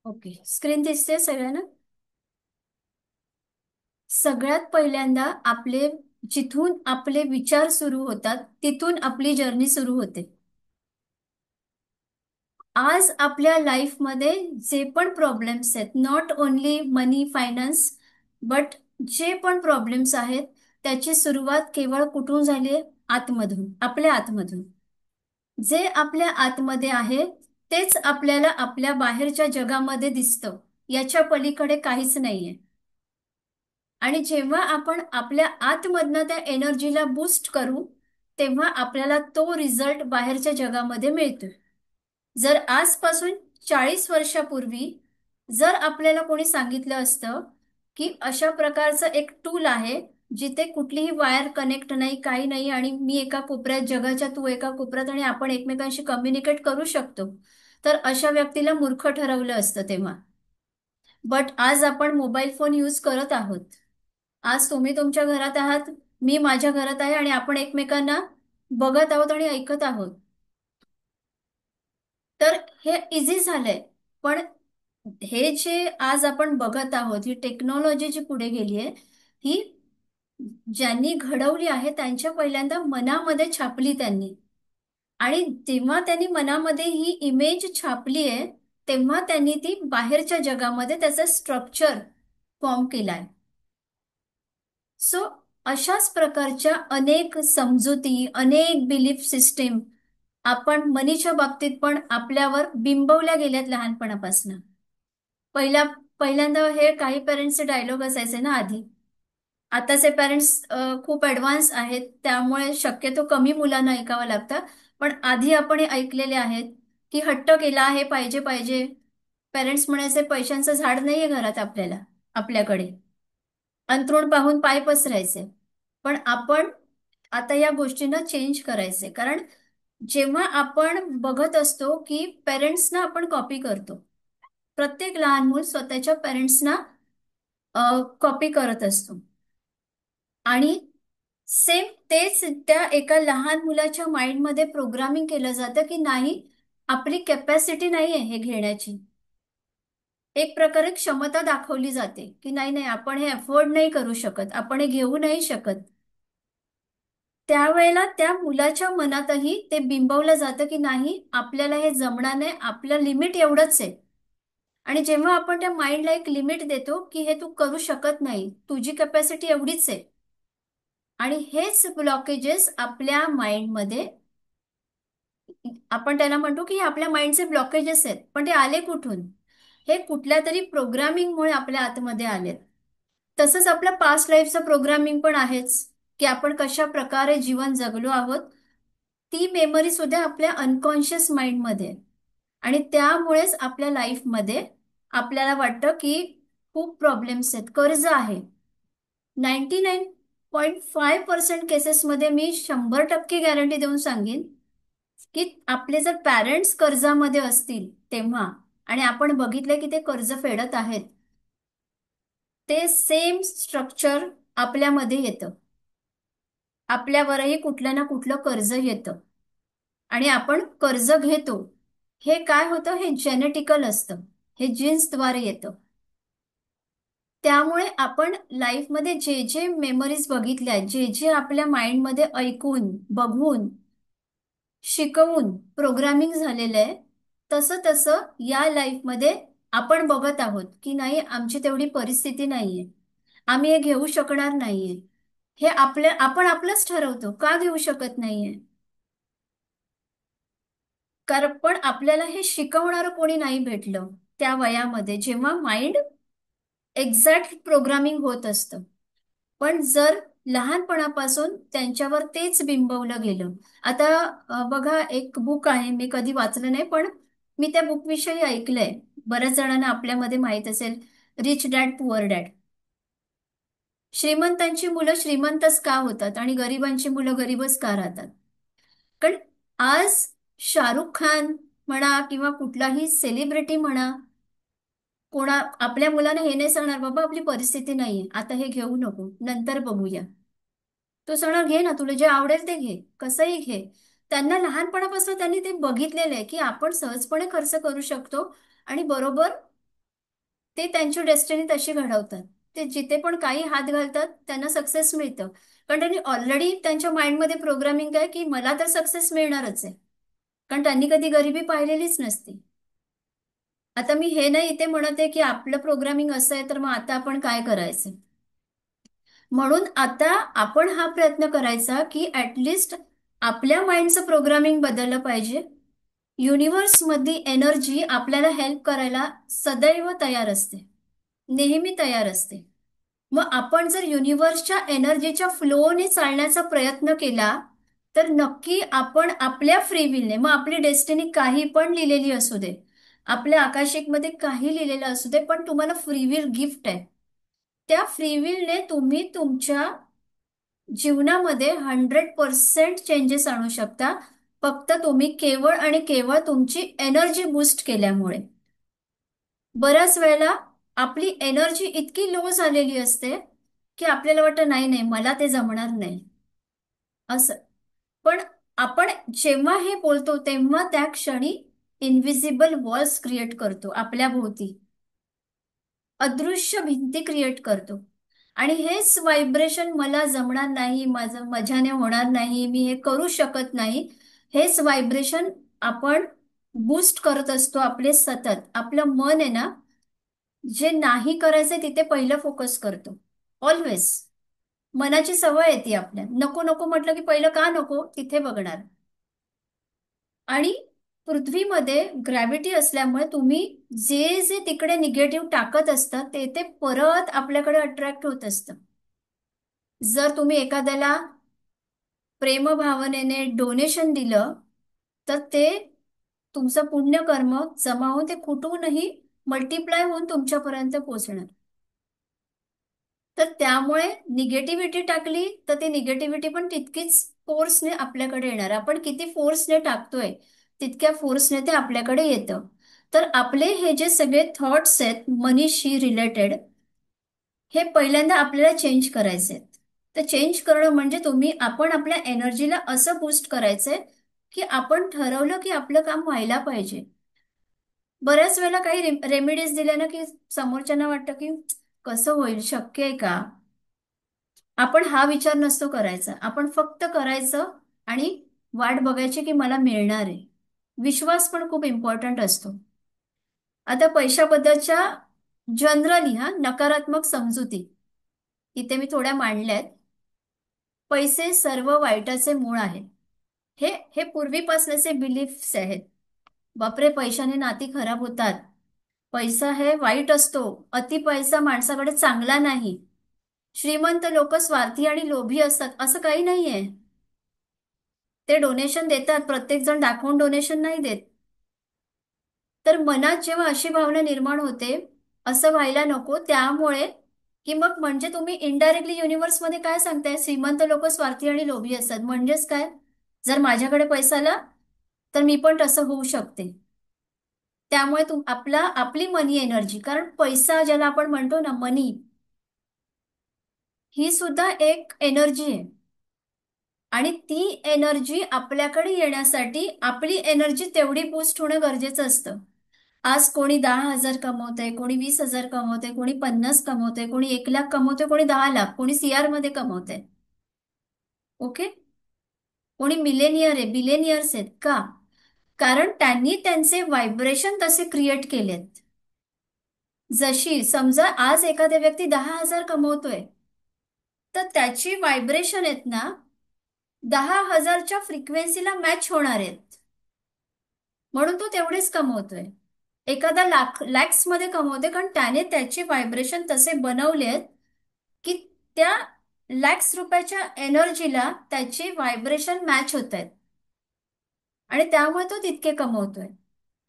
Okay, screen दिसते सगळ्यांना. सगळ्यात पहिल्यांदा जिथून आपले विचार सुरू होतात तिथून आपली जर्नी सुरू होते. आज आपल्या लाईफमध्ये जे पण प्रॉब्लेम्स आहेत, not only money finance, but जे पण प्रॉब्लेम्स आहेत त्याची सुरुवात केवळ कुठून झाली आहे? आतमधून, आपल्या आतमधून. जे आपल्या आतमध्ये आहे तेच आपल्याला आपल्या बाहेरच्या जगामध्ये दिसतं. याच्या पलीकडे काहीच नाहीये. आणि जेव्हा आपण आपल्या आतमधनं त्या एनर्जीला बूस्ट करू, तेव्हा आपल्याला तो रिझल्ट बाहेरच्या जगामध्ये मिळतो. जर आजपासून 40 वर्षापूर्वी जर आपल्याला कोणी सांगितलं असतं की अशा प्रकारचं एक टूल आहे जिथे कुठलीही वायर कनेक्ट नाही, काही नाही, आणि मी एका कोपऱ्यात जगाच्या, तू एका कोपऱ्यात, आणि आपण एकमेकांशी कम्युनिकेट करू शकतो, तर अशा व्यक्तीला मूर्ख ठरवलं असतं तेव्हा. बट आज आपण मोबाईल फोन यूज करत आहोत. आज तुम्ही तुमच्या घरात आहात, मी माझ्या घरात आहे, आणि आपण एकमेकांना बघत आहोत आणि ऐकत आहोत. तर हे इझी झालंय. पण हे जे आज आपण बघत आहोत, ही टेक्नॉलॉजी जी पुढे गेली आहे, ही ज्यांनी घडवली आहे त्यांच्या पहिल्यांदा मनामध्ये छापली त्यांनी. आणि जेव्हा त्यांनी मनामध्ये ही इमेज छापली आहे, तेव्हा त्यांनी ती बाहेरच्या जगामध्ये त्याचं स्ट्रक्चर फॉर्म केलाय. सो अशाच प्रकारच्या अनेक समजुती, अनेक बिलीफ सिस्टीम आपण मनीच्या बाबतीत पण आपल्यावर बिंबवल्या गेल्यात लहानपणापासून. पहिल्या पहिल्यांदा हे काही पेरेंट्सचे डायलॉग असायचे ना आधी. आताचे पेरेंट्स खूप ऍडव्हान्स आहेत, त्यामुळे शक्यतो कमी मुलांना ऐकावं लागतं. पण आधी आपण हे ऐकलेले आहेत की हट्ट केला आहे, पाहिजे पाहिजे. पेरेंट्स म्हणायचे पैशांचं झाड नाहीये घरात आपल्याकडे. अंथरूण पाहून पाय पसरायचे. पण आपण आता या गोष्टींना चेंज करायचे, कारण जेव्हा आपण बघत असतो की पेरेंट्सना आपण कॉपी करतो. प्रत्येक लहान मूल स्वतःच्या पेरेंट्सना कॉपी करत असतो. आणि सेम तेच त्या एका लहान मुलाच्या माइंडमध्ये प्रोग्रामिंग केलं जातं की नाही, आपली कॅपॅसिटी नाहीये हे घेण्याची. एक प्रकारे क्षमता दाखवली जाते की नाही नाही, आपण हे अफोर्ड नाही करू शकत, आपण हे घेऊ नाही शकत. त्यावेळेला त्या मुलाच्या मनातही ते बिंबवलं जातं की नाही, आपल्याला हे जमणार नाही, आपलं लिमिट एवढंच आहे. आणि जेव्हा आपण त्या माइंडला एक लिमिट देतो की हे तू करू शकत नाही, तुझी कॅपॅसिटी एवढीच आहे, आणि हेच ब्लॉकेजेस आपल्या माइंडमध्ये, आपण त्याला म्हणतो की हे आपल्या माइंडचे ब्लॉकेजेस आहेत. पण ते आले कुठून? हे कुठल्या तरी प्रोग्रामिंगमुळे आपल्या आतमध्ये आलेत. तसंच आपल्या पास्ट लाईफचं प्रोग्रामिंग पण आहेच, की आपण कशा प्रकारे जीवन जगलो आहोत. ती मेमरी सुद्धा आपल्या अनकॉन्शियस माइंडमध्ये आहे. आणि त्यामुळेच आपल्या लाईफमध्ये आपल्याला वाटतं की खूप प्रॉब्लेम्स आहेत, कर्ज आहे. 99.5% केसेसमध्ये मी 100% गॅरंटी देऊन सांगेन की आपले जर पॅरेंट्स कर्जामध्ये असतील तेव्हा, आणि आपण बघितलं की ते कर्ज फेडत आहेत, ते सेम स्ट्रक्चर आपल्यामध्ये येतं. आपल्यावरही कुठलं ना कुठलं कर्ज येतं आणि आपण कर्ज घेतो. हे काय होतं? हे जेनेटिकल असतं, हे जीन्सद्वारे येतं. त्यामुळे आपण लाईफमध्ये जे जे मेमरीज बघितल्या, जे जे आपल्या माइंडमध्ये ऐकून, बघून, शिकवून प्रोग्रामिंग झालेलं आहे, तसं तसं या लाईफमध्ये आपण बघत आहोत की नाही, आमची तेवढी परिस्थिती नाहीये, आम्ही हे घेऊ शकणार नाहीये. हे आपण आपलंच ठरवतो का घेऊ शकत नाहीये. कारण पण आपल्याला हे शिकवणारं कोणी नाही भेटलं त्या वयामध्ये, जेव्हा माइंड एक्झॅक्ट प्रोग्रामिंग होत असतं. पण जर लहानपणापासून त्यांच्यावर तेच बिंबवलं गेलं. आता बघा, एक बुक आहे, मी कधी वाचलं नाही, पण मी त्या बुकविषयी ऐकलंय. बऱ्याच जणांना आपल्यामध्ये माहित असेल, रिच डॅड पुअर डॅड. श्रीमंतांची मुलं श्रीमंतच का होतात आणि गरिबांची मुलं गरीबच का राहतात? कारण आज शाहरुख खान म्हणा किंवा कुठलाही सेलिब्रिटी म्हणा, आपल्या मुलांना हे नाही सांगणार, बाबा आपली परिस्थिती नाहीये, आता हे घेऊ नको, नंतर बघूया. तो सगळं घे ना, तुला जे आवडेल ते घे, कसंही घे. त्यांना लहानपणापासून त्यांनी ते बघितलेलं आहे की आपण सहजपणे खर्च करू शकतो आणि बरोबर ते त्यांची डेस्टिनी तशी घडवतात. ते जिथे पण काही हात घालतात त्यांना सक्सेस मिळतं. कारण त्यांनी ऑलरेडी त्यांच्या माइंडमध्ये प्रोग्रामिंग आहे की मला तर सक्सेस मिळणारच आहे. कारण त्यांनी कधी गरिबी पाहिलेलीच नसती. आता मी हे नाही इथे म्हणते की आपलं प्रोग्रामिंग असं आहे तर मग आता आपण काय करायचं. म्हणून आता आपण हा प्रयत्न करायचा की ऍटलिस्ट आपल्या माइंडचं प्रोग्रामिंग बदललं पाहिजे. युनिव्हर्स मधली एनर्जी आपल्याला हेल्प करायला सदैव तयार असते, नेहमी तयार असते. मग आपण जर युनिव्हर्सच्या एनर्जीच्या फ्लोने चालण्याचा प्रयत्न केला तर नक्की आपण आपल्या फ्री विलने, मग आपली डेस्टिनी काही पण लिहिलेली असू दे, आपल्या आकाशिकमध्ये काही लिहिलेलं असू दे, पण तुम्हाला फ्री विल गिफ्ट आहे. त्या फ्री विलने तुम्ही तुमच्या जीवनामध्ये 100% चेंजेस आणू शकता. फक्त तुम्ही केवळ आणि केवळ तुमची एनर्जी बूस्ट केल्यामुळे. बऱ्याच वेळेला आपली एनर्जी इतकी लो झालेली असते की आपल्याला वाटतं नाही नाही मला ते जमणार नाही असं. पण आपण जेव्हा हे बोलतो तेव्हा त्या क्षणी इनविजिबल वॉल्स क्रिएट करतो आपल्या भोवती, अदृश्य भिंती क्रिएट करतो. आणि हेच व्हायब्रेशन मला जमणार नाही, माझं माझ्याने होणार नाही, मी हे करू शकत नाही, हेच व्हायब्रेशन आपण बूस्ट करत असतो आपले सतत. आपलं मन आहे ना, जे नाही करायचंय तिथे पहिलं फोकस करतो ऑलवेज. मनाची सवय येते आपल्या, नको नको म्हटलं की पहिलं का नको तिथे बघणार. आणि पृथ्वीमध्ये ग्रॅव्हिटी असल्यामुळे तुम्ही जे जे तिकडे निगेटिव्ह टाकत असता ते परत आपल्याकडे अट्रॅक्ट होत असतं. जर तुम्ही एखाद्याला प्रेमभावनेने डोनेशन दिलं तर ते तुमचं पुण्यकर्म जमा होऊन ते कुठूनही मल्टिप्लाय होऊन तुमच्यापर्यंत पोहोचणार. तर त्यामुळे निगेटिव्हिटी टाकली तर ती निगेटिव्हिटी पण तितकीच फोर्सने आपल्याकडे येणार. आपण किती फोर्सने टाकतोय तितक्या फोर्सने ते आपल्याकडे येतं. तर आपले हे जे सगळे थॉट्स आहेत मनीशी रिलेटेड, हे पहिल्यांदा आपल्याला चेंज करायचे आहेत. तर चेंज करणं म्हणजे आपण आपल्या एनर्जीला असं बूस्ट करायचंय की आपण ठरवलं की आपलं काम व्हायला पाहिजे. बऱ्याच वेळेला काही रेमेडीज दिल्या ना की समोरच्यांना वाटतं की कसं होईल, शक्य आहे का. आपण हा विचार नसतो करायचा, आपण फक्त करायचं आणि वाट बघायची की मला मिळणार आहे. विश्वास पण खूप इम्पॉर्टंट असतो. आता पैशाबद्दलच्या जनरली नकारात्मक समजुती इथे मी थोड्या मांडल्यात. पैसे सर्व वाईटाचे मूळ आहे. हे हे पूर्वीपासूनचे बिलीफ्स आहेत. बापरे पैशाने नाती खराब होतात, पैसा हे वाईट असतो, अति पैसा माणसाकडे चांगला नाही, श्रीमंत लोक स्वार्थी आणि लोभी असतात, असं काही नाहीये. ते डोनेशन देतात, प्रत्येक जण दाखवून डोनेशन नाही देत. तर मनात जेव्हा अशी भावना निर्माण होते असं व्हायला नको, त्यामुळे की मग म्हणजे तुम्ही इनडायरेक्टली युनिव्हर्समध्ये काय सांगताय, श्रीमंत लोक स्वार्थी आणि लोभी असतात म्हणजेच काय, जर माझ्याकडे पैसा आला तर मी पण तसं होऊ शकते. त्यामुळे आपली मनी एनर्जी, कारण पैसा ज्याला आपण म्हणतो ना मनी, ही सुद्धा एक एनर्जी आहे. आणि ती एनर्जी आपल्याकडे येण्यासाठी आपली एनर्जी तेवढी बूस्ट होणं गरजेचं असतं. आज कोणी 10,000 कमवतंय, कोणी 20,000 कमवतंय, कोणी 50 कमवतंय, कोणी 1 लाख कमवतंय, कोणी 10 लाख, कोणी CR मध्ये कमवतंय. ओके. कोणी मिलेनियर आहे, बिलेनियर्स आहेत का, कारण त्यांनी त्यांचे व्हायब्रेशन तसे क्रिएट केलेत. जशी समजा आज एखाद्या व्यक्ती 10,000 कमवतोय तर त्याची व्हायब्रेशन आहेत ना 10,000च्या फ्रिक्वेन्सीला मॅच होणार आहेत, म्हणून तो तेवढेच कमवतोय. एखादा लॅक्स मध्ये कमवते कारण त्याने त्याचे व्हायब्रेशन तसे बनवलेत की त्या लॅक्स रुपयाच्या एनर्जीला त्याची व्हायब्रेशन मॅच होत आहेत आणि त्यामुळे तो तितके कमवतोय.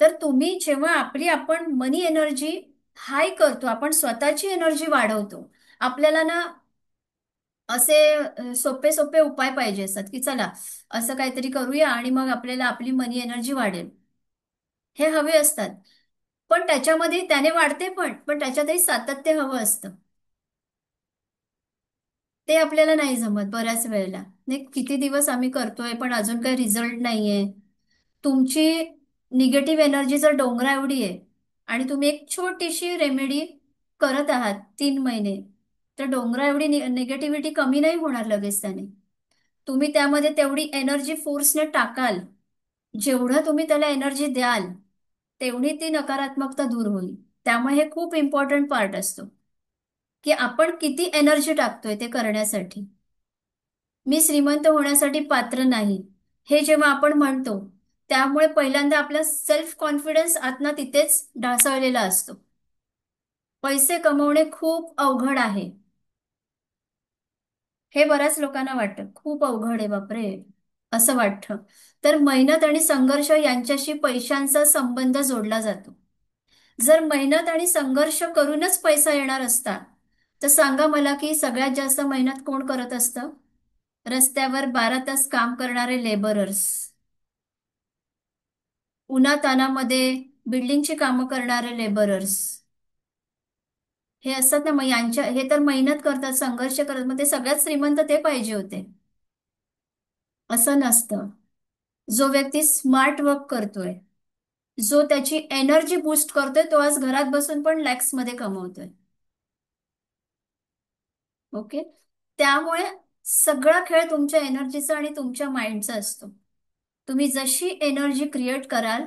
तर तुम्ही जेव्हा आपण मनी एनर्जी हाय करतो, आपण स्वतःची एनर्जी वाढवतो. आपल्याला ना असे सोपे सोपे उपाय पाहिजे असतात की चला असं काहीतरी करूया आणि मग आपल्याला आपली मनी एनर्जी वाढेल, हे हवे असतात. पण त्याच्यामध्ये त्याने वाढते पण त्याच्यातही सातत्य हवं असतं. ते आपल्याला नाही जमत बऱ्याच वेळेला. नाही किती दिवस आम्ही करतोय पण अजून काही रिझल्ट नाहीये. तुमची निगेटिव्ह एनर्जी जर डोंगरा एवढी आहे आणि तुम्ही एक छोटीशी रेमेडी करत आहात 3 महिने, तर डोंगरा एवढी निगेटिव्हिटी कमी नाही होणार लगेच त्याने. तुम्ही त्यामध्ये तेवढी एनर्जी फोर्सने टाकाल, जेवढं तुम्ही त्याला एनर्जी द्याल तेवढी ती नकारात्मकता दूर होईल. त्यामुळे हे खूप इम्पॉर्टंट पार्ट असतो की आपण किती एनर्जी टाकतोय ते करण्यासाठी. मी श्रीमंत होण्यासाठी पात्र नाही, हे जेव्हा आपण म्हणतो, त्यामुळे पहिल्यांदा आपला सेल्फ कॉन्फिडन्स आतना तिथेच ढासळलेला असतो. पैसे कमवणे खूप अवघड आहे, हे बऱ्याच लोकांना वाटतं. खूप अवघड आहे बापरे, असं वाटतं. तर मेहनत आणि संघर्ष यांच्याशी पैशांचा संबंध जोडला जातो. जर मेहनत आणि संघर्ष करूनच पैसा येणार असता, तर सांगा मला की सगळ्यात जास्त मेहनत कोण करत असतं? रस्त्यावर 12 तास काम करणारे लेबरर्स, उन्हातानामध्ये बिल्डिंगची कामं करणारे लेबरर्स, हे असतात ना. मग यांच्या हे तर मेहनत करतात, संघर्ष करतात, मग ते सगळ्यात श्रीमंत ते पाहिजे होते. असं नसतं. जो व्यक्ती स्मार्ट वर्क करतोय, जो त्याची एनर्जी बूस्ट करतोय, तो आज घरात बसून पण लॅक्स मध्ये कमवतोय. ओके. त्यामुळे सगळा खेळ तुमच्या एनर्जीचा आणि तुमच्या माइंडचा असतो. तुम्ही जशी एनर्जी क्रिएट कराल,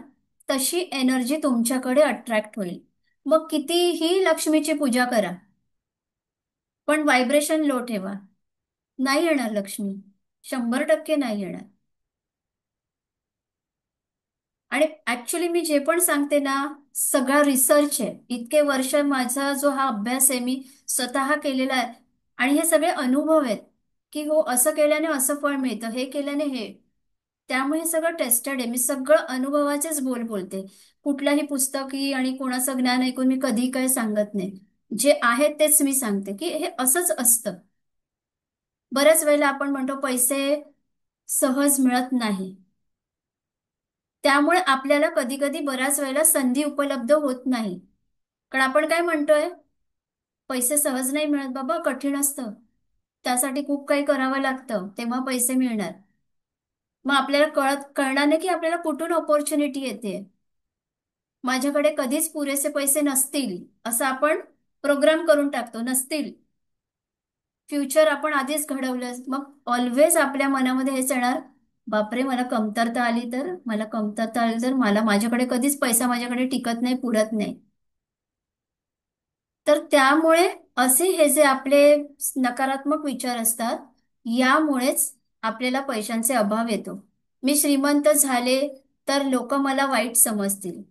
तशी एनर्जी तुमच्याकडे अट्रॅक्ट होईल. मग कितीही लक्ष्मीची पूजा करा, पण व्हायब्रेशन लो ठेवा, नाही येणार लक्ष्मी. 100% नाही येणार. आणि ऍक्च्युली मी जे पण सांगते ना, सगळा रिसर्च आहे. इतके वर्ष माझा जो हा अभ्यास आहे, मी स्वतः केलेला आहे. आणि हे सगळे अनुभव आहेत की हो, असं केल्याने असं फळ मिळतं, हे केल्याने हे. त्यामुळे हे सगळं टेस्टेड आहे. मी सगळं अनुभवाचेच बोलते. कुठल्याही पुस्तकी आणि कोणाचं ज्ञान ऐकून मी कधी काय सांगत नाही. जे आहे तेच मी सांगते की हे असंच असतं. बऱ्याच वेळेला आपण म्हणतो पैसे सहज मिळत नाही, त्यामुळे आपल्याला कधी कधी बऱ्याच वेळेला संधी उपलब्ध होत नाही. कारण आपण काय म्हणतोय, पैसे सहज नाही मिळत बाबा, कठीण असतं, त्यासाठी खूप काही करावं लागतं तेव्हा पैसे मिळणार. मग आपल्याला कळणार नाही की आपल्याला कुठून ऑपॉर्च्युनिटी येते. माझ्याकडे कधीच पुरेसे पैसे नसतील असं आपण प्रोग्राम करून टाकतो. नसतील, फ्युचर आपण आधीच घडवलं, मग ऑलवेज आपल्या मनामध्ये हेच येणार, बापरे मला कमतरता आली तर, मला कमतरता आली तर, मला माझ्याकडे कधीच पैसा माझ्याकडे टिकत नाही, पुरत नाही. तर त्यामुळे असे हे जे आपले नकारात्मक विचार असतात, यामुळेच आपल्याला पैशांचे अभाव येतो. मी श्रीमंत झाले तर लोक मला वाईट समजतील.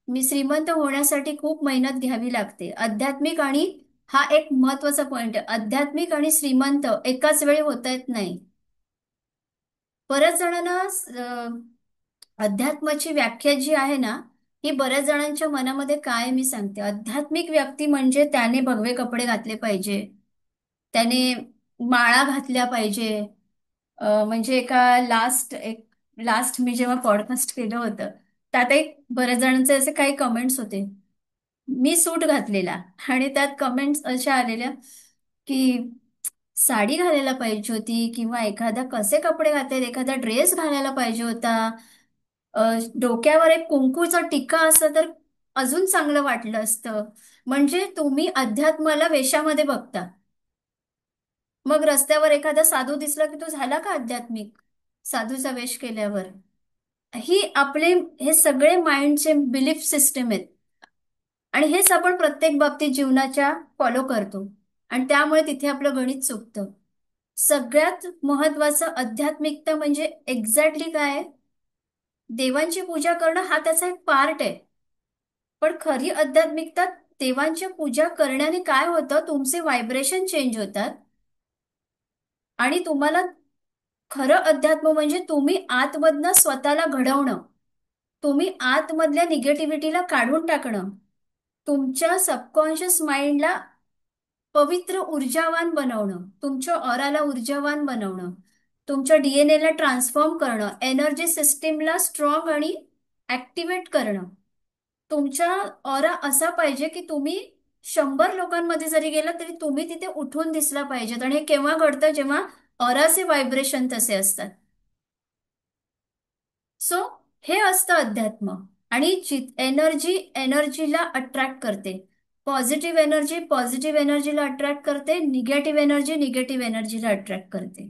मी श्रीमंत होण्यासाठी खूप मेहनत घ्यावी लागते. आध्यात्मिक आणि हा एक महत्वाचा पॉइंट आहे, आध्यात्मिक आणि श्रीमंत एकाच वेळी होता येत नाही. बऱ्याच जणांना अध्यात्माची व्याख्या जी आहे ना, ही बऱ्याच जणांच्या मनामध्ये काय, मी सांगते. आध्यात्मिक व्यक्ती म्हणजे त्याने भगवे कपडे घातले पाहिजे, त्याने माळा घातल्या पाहिजे. म्हणजे लास्ट मी जेव्हा पॉडकास्ट केलं होतं, त्यात एक बऱ्याच जणांचे असे काही कमेंट्स होते. मी सूट घातलेला आणि त्यात कमेंट्स अशा आलेल्या की साडी घालायला पाहिजे होती, किंवा एखादा कसे कपडे घातले, एखादा ड्रेस घालायला पाहिजे होता. डोक्यावर एक कुंकूचा टिक्का असतं तर अजून चांगलं वाटलं असतं. म्हणजे तुम्ही अध्यात्माला वेशामध्ये बघता. मग रस्त्यावर एखादा साधू दिसला की तो झाला का आध्यात्मिक, साधूचा वेश केल्यावर? ही आपले हे सगळे माइंडचे बिलीफ सिस्टम आहेत. आणि हेच आपण प्रत्येक बाबतीत जीवनाच्या फॉलो करतो, आणि त्यामुळे तिथे आपलं गणित चुकतं. सगळ्यात महत्वाचं आध्यात्मिकता म्हणजे एक्झॅक्टली काय आहे? देवांची पूजा करणं हा त्याचा एक पार्ट आहे. पण खरी आध्यात्मिकता, देवांची पूजा करण्याने काय होतं, तुमचे व्हायब्रेशन चेंज होतात. आणि तुम्हाला खरं अध्यात्म म्हणजे तुम्ही आतमधनं स्वतःला घडवणं, तुम्ही आतमधल्या निगेटिव्हिटीला काढून टाकणं, तुमच्या सबकॉन्शियस माइंडला पवित्र ऊर्जावान बनवणं, तुमच्या ऑराला ऊर्जावान बनवणं, तुमच्या डीएनए ला ट्रान्सफॉर्म करणं, एनर्जी सिस्टीमला स्ट्रॉंग आणि ऍक्टिव्हेट करणं. तुमचा ऑरा असा पाहिजे की तुम्ही 100 लोकांमध्ये जरी गेला तरी तुम्ही तिथे उठून दिसला पाहिजेत. आणि हे केव्हा घडतं, जेव्हा ऑराचे व्हायब्रेशन तसे असतात. सो हे असतं अध्यात्म. आणि एनर्जीला अट्रॅक्ट करते. पॉझिटिव्ह एनर्जीला अट्रॅक्ट करते, निगेटिव्ह एनर्जीला अट्रॅक्ट करते.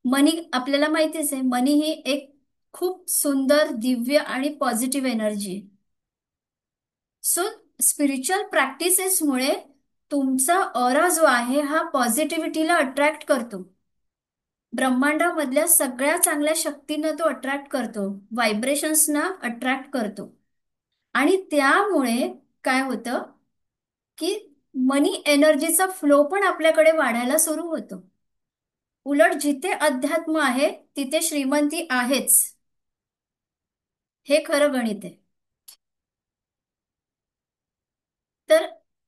मनी आपल्याला माहितीच आहे, मनी ही एक खूप सुंदर, दिव्य आणि पॉझिटिव्ह एनर्जी आहे. सो स्पिरिच्युअल प्रॅक्टिसेसमुळे तुमचा ऑरा जो आहे हा पॉझिटिव्हिटीला अट्रॅक्ट करतो. ब्रह्मांडामधल्या सगळ्या चांगल्या शक्तींना तो अट्रॅक्ट करतो, व्हायब्रेशन्सना अट्रॅक्ट करतो. आणि त्यामुळे काय होतं की मनी एनर्जीचा फ्लो पण आपल्याकडे वाढायला सुरू होतो. उलट जिथे अध्यात्म आहे तिथे श्रीमंती आहेच, हे खरं गणित आहे. तर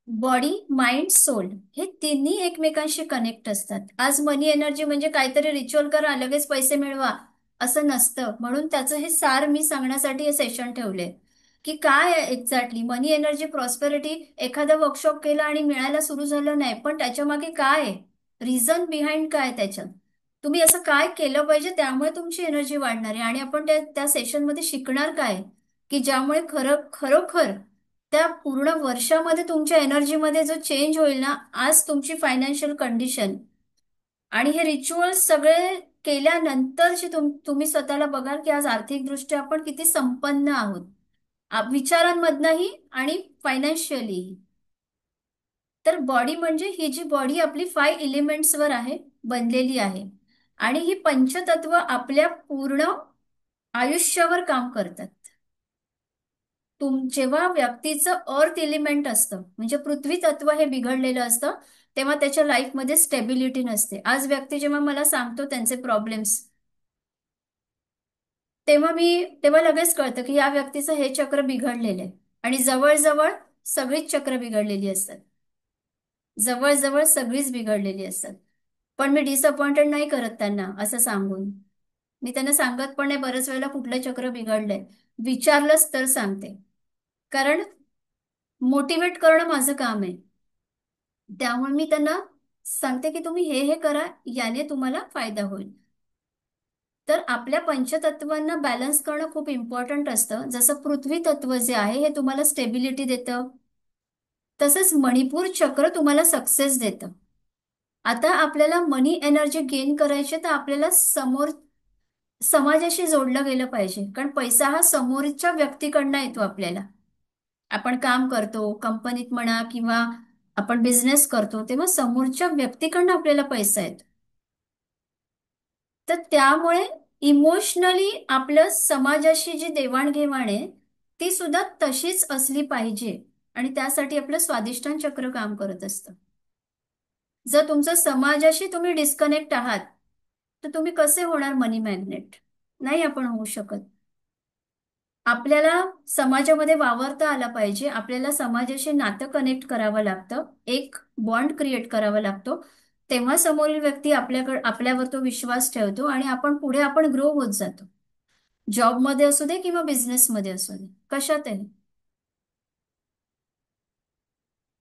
बॉडी, माइंड, सोल हे तिन्ही एकमेकांशी कनेक्ट असतात. आज मनी एनर्जी म्हणजे काहीतरी रिच्युअल करा लगेच पैसे मिळवा असं नसतं. म्हणून त्याचं हे सार मी सांगण्यासाठी हे सेशन ठेवले की काय एक्झॅक्टली मनी एनर्जी प्रॉस्पेरिटी. एखादा वर्कशॉप केला आणि मिळायला सुरू झालं नाही, पण त्याच्या मागे काय आहे, रिझन बिहाइंड काय त्याच्यात, तुम्ही असं काय केलं पाहिजे त्यामुळे तुमची एनर्जी वाढणार आहे. आणि आपण त्या सेशनमध्ये शिकणार काय की ज्यामुळे खरोखर त्या पूर्ण वर्षामध्ये तुमच्या एनर्जीमध्ये जो चेंज होईल ना, आज तुमची फायनान्शियल कंडिशन आणि हे रिच्युअल्स सगळे केल्यानंतरची तुम्ही स्वतःला बघाल की आज आर्थिकदृष्ट्या आपण किती संपन्न आहोत, विचारांमधनही आणि फायनान्शियली. तर बॉडी म्हणजे ही जी बॉडी आपली 5 एलिमेंट्सवर आहे, बनलेली आहे. आणि ही पंचतत्व आपल्या पूर्ण आयुष्यावर काम करतात. जेव्हा व्यक्तीचं अर्थ एलिमेंट असतं म्हणजे पृथ्वी तत्व हे बिघडलेलं असतं, तेव्हा त्याच्या लाईफमध्ये स्टेबिलिटी नसते. आज व्यक्ती जेव्हा मला सांगतो त्यांचे प्रॉब्लेम्स, तेव्हा लगेच कळतं की या व्यक्तीचं हे चक्र बिघडलेलं आहे. आणि जवळजवळ सगळीच चक्र बिघडलेली असतात, जवळजवळ सगळीच बिघडलेली असतात. पण मी डिसअपॉइंटेड नाही करत त्यांना असं सांगून. मी त्यांना सांगत पण नाही बरेच वेळेला कुठलं चक्र बिघडलंय, विचारलंच तर सांगते. कारण मोटिवेट करणं माझं काम आहे. त्यामुळे मी त्यांना सांगते की तुम्ही हे हे करा, याने तुम्हाला फायदा होईल. तर आपल्या पंचतत्वांना बॅलन्स करणं खूप इम्पॉर्टंट असतं. जसं पृथ्वी तत्व जे आहे हे तुम्हाला स्टेबिलिटी देतं, तसंच मणिपूर चक्र तुम्हाला सक्सेस देतं. आता आपल्याला मनी एनर्जी गेन करायची तर आपल्याला समाजाशी जोडलं गेलं पाहिजे. कारण पैसा हा समोरच्या व्यक्तीकडनं येतो आपल्याला. आपण काम करतो कंपनीत म्हणा किंवा आपण बिझनेस करतो तेव्हा समोरच्या व्यक्तीकडनं आपल्याला पैसा येतो. तर त्यामुळे इमोशनली आपलं समाजाशी जी देवाणघेवाण आहे ती सुद्धा तशीच असली पाहिजे. आणि त्यासाठी आपलं स्वादिष्टान चक्र काम करत असतं. जर तुमचं समाजाशी तुम्ही डिस्कनेक्ट आहात तर तुम्ही कसे होणार मनी मॅग्नेट, नाही आपण होऊ शकत. आपल्याला समाजामध्ये वावरता आला पाहिजे, आपल्याला समाजाशी नातं कनेक्ट करावं लागतं, एक बॉन्ड क्रिएट करावा लागतो. तेव्हा समोरील व्यक्ती आपल्यावर तो विश्वास ठेवतो आणि आपण ग्रो होत जातो. जॉबमध्ये असू दे किंवा बिझनेसमध्ये असू दे, कशातही.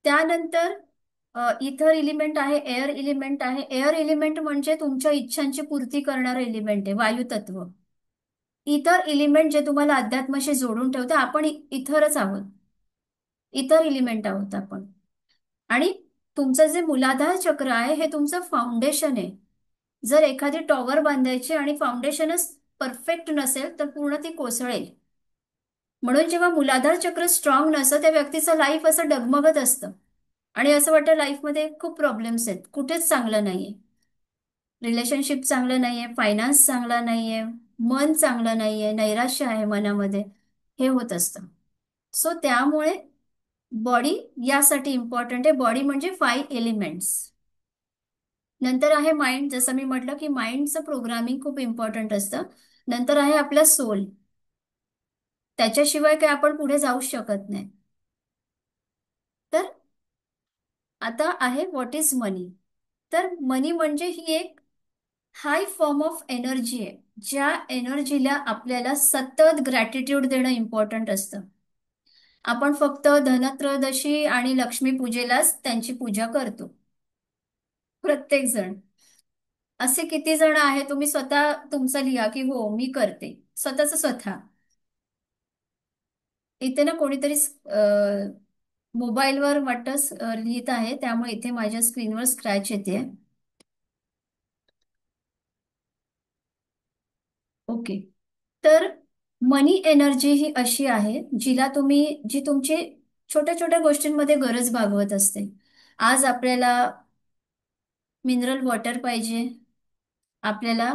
त्यानंतर इथर एलिमेंट आहे, एअर एलिमेंट आहे. एअर एलिमेंट म्हणजे तुमच्या इच्छांची पूर्ती करणारं एलिमेंट आहे, वायुतत्व. इतर एलिमेंट जे तुम्हाला अध्यात्माशी जोडून ठेवते, आपण इथरच आहोत, इतर एलिमेंट आहोत आपण. आणि तुमचं जे मूलाधार चक्र आहे हे तुमचं फाउंडेशन आहे. जर एखादी टॉवर बांधायची आणि फाउंडेशनच परफेक्ट नसेल तर पूर्ण ती कोसळेल. म्हणून जेव्हा मूलाधार चक्र स्ट्रॉंग नसतं त्या व्यक्तीचं लाईफ असं डगमगत असतं आणि असं वाटतं लाईफमध्ये खूप प्रॉब्लेम्स आहेत, कुठेच चांगलं नाहीये. रिलेशनशिप चांगलं नाहीये, फायनान्स चांगला नाहीये, मन चांगलं नाहीये, नैराश्य आहे मनामध्ये, हे होत असतं. सो त्यामुळे बॉडी यासाठी इम्पॉर्टंट आहे. बॉडी म्हणजे 5 एलिमेंट्स. नंतर आहे माइंड, जसं मी म्हटलं की माइंडचं प्रोग्रामिंग खूप इम्पॉर्टंट असतं. नंतर आहे आपला सोल, त्याच्याशिवाय काय आपण पुढे जाऊ शकत नाही. तर आता आहे व्हॉट इज मनी. तर मनी म्हणजे ही एक हाय फॉर्म ऑफ एनर्जी आहे, ज्या एनर्जीला आपल्याला सतत ग्रॅटिट्यूड देणं इम्पॉर्टंट असतं. आपण फक्त धनत्रयोदशी आणि लक्ष्मीपूजेलाच त्यांची पूजा करतो, प्रत्येक जण. असे किती जण आहे, तुम्ही स्वतः तुमचं लिहा की हो मी करते स्वतःच स्वतः. इथे ना कोणीतरी मोबाईलवर वाटतं लिहित आहे, त्यामुळे इथे माझ्या स्क्रीनवर स्क्रॅच येते. ओके. तर मनी एनर्जी ही अशी आहे जी तुमची छोट्या छोट्या गोष्टींमध्ये गरज भागवत असते. आज आपल्याला मिनरल वॉटर पाहिजे, आपल्याला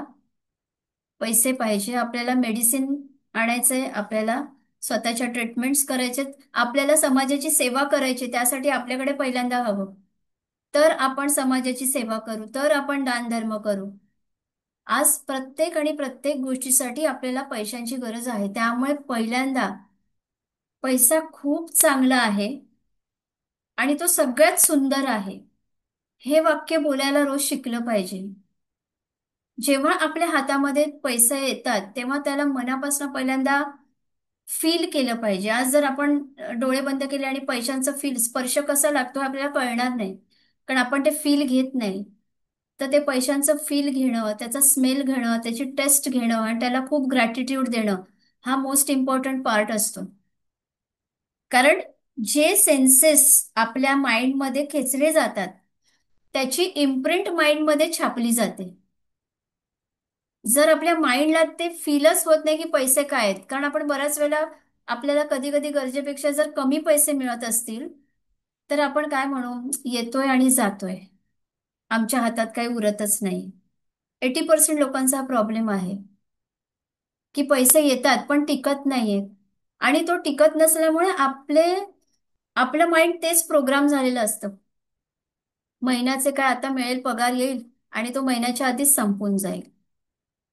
पैसे पाहिजे, आपल्याला मेडिसिन आणायचंय, आपल्याला स्वतःच्या ट्रीटमेंट्स करायचे, आपल्याला समाजाची सेवा करायची, त्यासाठी आपल्याकडे पहिल्यांदा हवं. तर आपण समाजाची सेवा करू, तर आपण दानधर्म करू. आज प्रत्येक आणि प्रत्येक गोष्टीसाठी आपल्याला पैशांची गरज आहे. त्यामुळे पहिल्यांदा पैसा खूप चांगला आहे आणि तो सगळ्यात सुंदर आहे. हे वाक्य बोलायला रोज शिकलं पाहिजे. जेव्हा आपल्या हातामध्ये पैसे येतात तेव्हा त्याला मनापासून पहिल्यांदा फील केलं पाहिजे. आज जर आपण डोळे बंद केले आणि पैशांचा फील स्पर्श कसा लागतो हे आपल्याला कळणार नाही, कारण आपण ते फील घेत नाही. तर ते पैशांचं फील घेणं, त्याचा स्मेल घेणं, त्याची टेस्ट घेणं आणि त्याला खूप ग्रॅटिट्यूड देणं, हा मोस्ट इम्पॉर्टंट पार्ट असतो. कारण जे सेन्सेस आपल्या माइंडमध्ये खेचले जातात त्याची इम्प्रिंट माइंडमध्ये छापली जाते. जर आपल्या माइंडला ते फीलच होत नाही की पैसे काय आहेत, कारण आपण बऱ्याच वेळेला आपल्याला कधी कधी गरजेपेक्षा जर कमी पैसे मिळत असतील तर आपण काय म्हणू, येतोय आणि जातोय, आमच्या हातात काही उरतच नाही. 80% लोकांचा हा प्रॉब्लेम आहे की पैसे येतात पण टिकत नाहीयेत. आणि तो टिकत नसल्यामुळे आपलं माइंड तेच प्रोग्राम झालेलं असतं. महिन्याचे काय, आता मिळेल, पगार येईल आणि तो महिन्याच्या आधीच संपून जाईल.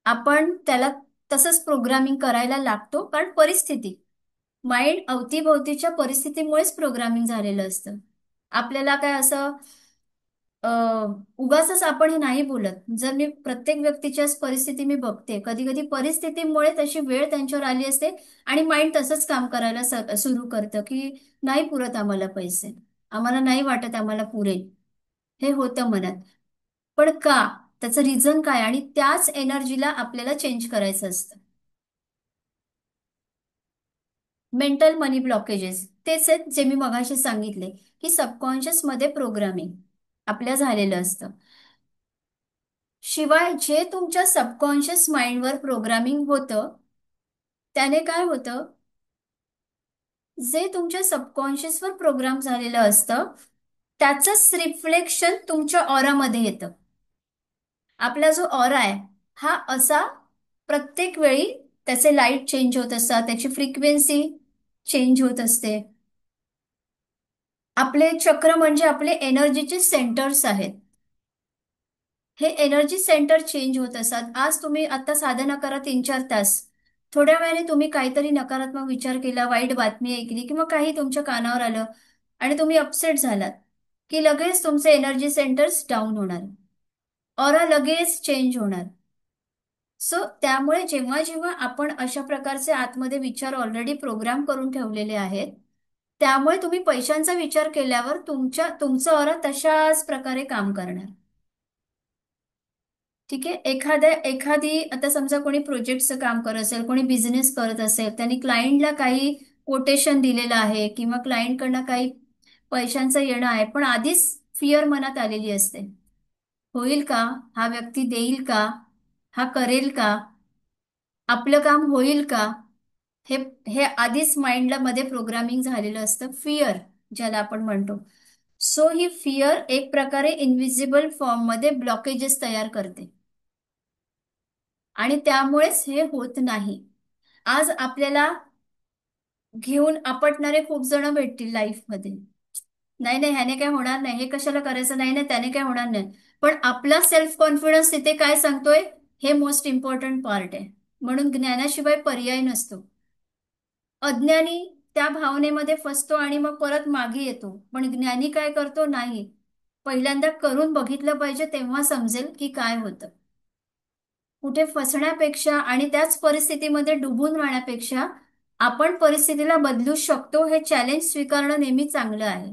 आपण त्याला तसंच प्रोग्रामिंग करायला लागतो, कारण परिस्थिती, माइंड अवतीभोवतीच्या परिस्थितीमुळेच प्रोग्रामिंग झालेलं असतं. आपल्याला काय असं उगाचच आपण हे नाही बोलत. जर मी प्रत्येक व्यक्तीच्याच परिस्थिती मी बघते, कधी कधी परिस्थितीमुळे तशी वेळ त्यांच्यावर आली असते आणि माइंड तसंच काम करायला सुरू करतं की नाही पुरत आम्हाला पैसे, आम्हाला नाही वाटत आम्हाला पुरेल, हे होतं मनात. पण का, त्याचं रिझन काय, आणि त्याच एनर्जीला आपल्याला चेंज करायचं असतं. मेंटल मनी ब्लॉकेजेस तेच आहेत जे मी मगाशी सांगितले, की सबकॉन्शियस मध्ये प्रोग्रामिंग आपल्या झालेलं असतं. शिवाय जे तुमच्या सबकॉन्शियस माइंडवर प्रोग्रामिंग होतं त्याने काय होतं, जे तुमच्या सबकॉन्शियसवर प्रोग्राम झालेलं असतं त्याचंच रिफ्लेक्शन तुमच्या ऑरामध्ये येतं. आपला जो ऑरा आहे हा असा प्रत्येक वेळी त्याचे लाईट चेंज होत असतात, त्याची फ्रिक्वेन्सी चेंज होत असते. आपले चक्र म्हणजे आपले एनर्जीचे सेंटर्स आहेत. हे एनर्जी सेंटर चेंज होत असतात. आज तुम्ही आता साधना करा 3-4 तास, थोड्या वेळाने तुम्ही काहीतरी नकारात्मक विचार केला, वाईट बातमी ऐकली किंवा काही तुमच्या कानावर आलं आणि तुम्ही अपसेट झालात की लगेच तुमचे एनर्जी सेंटर्स डाऊन होणार, ऑरा लगेच चेंज होणार. सो त्यामुळे जेव्हा जेव्हा आपण अशा प्रकारचे आतमध्ये विचार ऑलरेडी प्रोग्राम करून ठेवलेले आहेत, त्यामुळे तुम्ही पैशांचा विचार केल्यावर तुमचं ऑरा तशाच प्रकारे काम करणार. ठीक आहे. एखादी आता समजा कोणी प्रोजेक्टचं काम करत असेल, कोणी बिझनेस करत असेल, त्यांनी क्लायंटला काही कोटेशन दिलेलं आहे किंवा क्लायंटकडनं काही पैशांचं येणं आहे, पण आधीच फिअर मनात आलेली असते. होईल का, हा व्यक्ती देईल का, हा करेल का, आपलं काम होईल का, हे हे आधीच माइंडला मध्ये प्रोग्रामिंग झालेलं असतं, फिअर ज्याला आपण म्हणतो. सो ही फिअर एक प्रकारे इनविजिबल फॉर्म मध्ये ब्लॉकेजेस तयार करते आणि त्यामुळेच हे होत नाही. आज आपल्याला घेऊन आपटणारे खूप जण भेटतील लाईफमध्ये. नाही नाही, ह्याने काय होणार नाही, हे कशाला करायचं, नाही नाही त्याने काय होणार नाही. पण आपला सेल्फ कॉन्फिडन्स तिथे काय सांगतोय, हे मोस्ट इम्पॉर्टंट पार्ट आहे. म्हणून ज्ञानाशिवाय पर्याय नसतो. अज्ञानी त्या भावनेमध्ये फसतो आणि मग परत मागे येतो, पण ज्ञानी काय करतो, नाही, पहिल्यांदा करून बघितलं पाहिजे, तेव्हा समजेल की काय होतं. कुठे फसण्यापेक्षा आणि त्याच परिस्थितीमध्ये डुबून राहण्यापेक्षा आपण परिस्थितीला बदलू शकतो हे चॅलेंज स्वीकारणं नेहमी चांगलं आहे.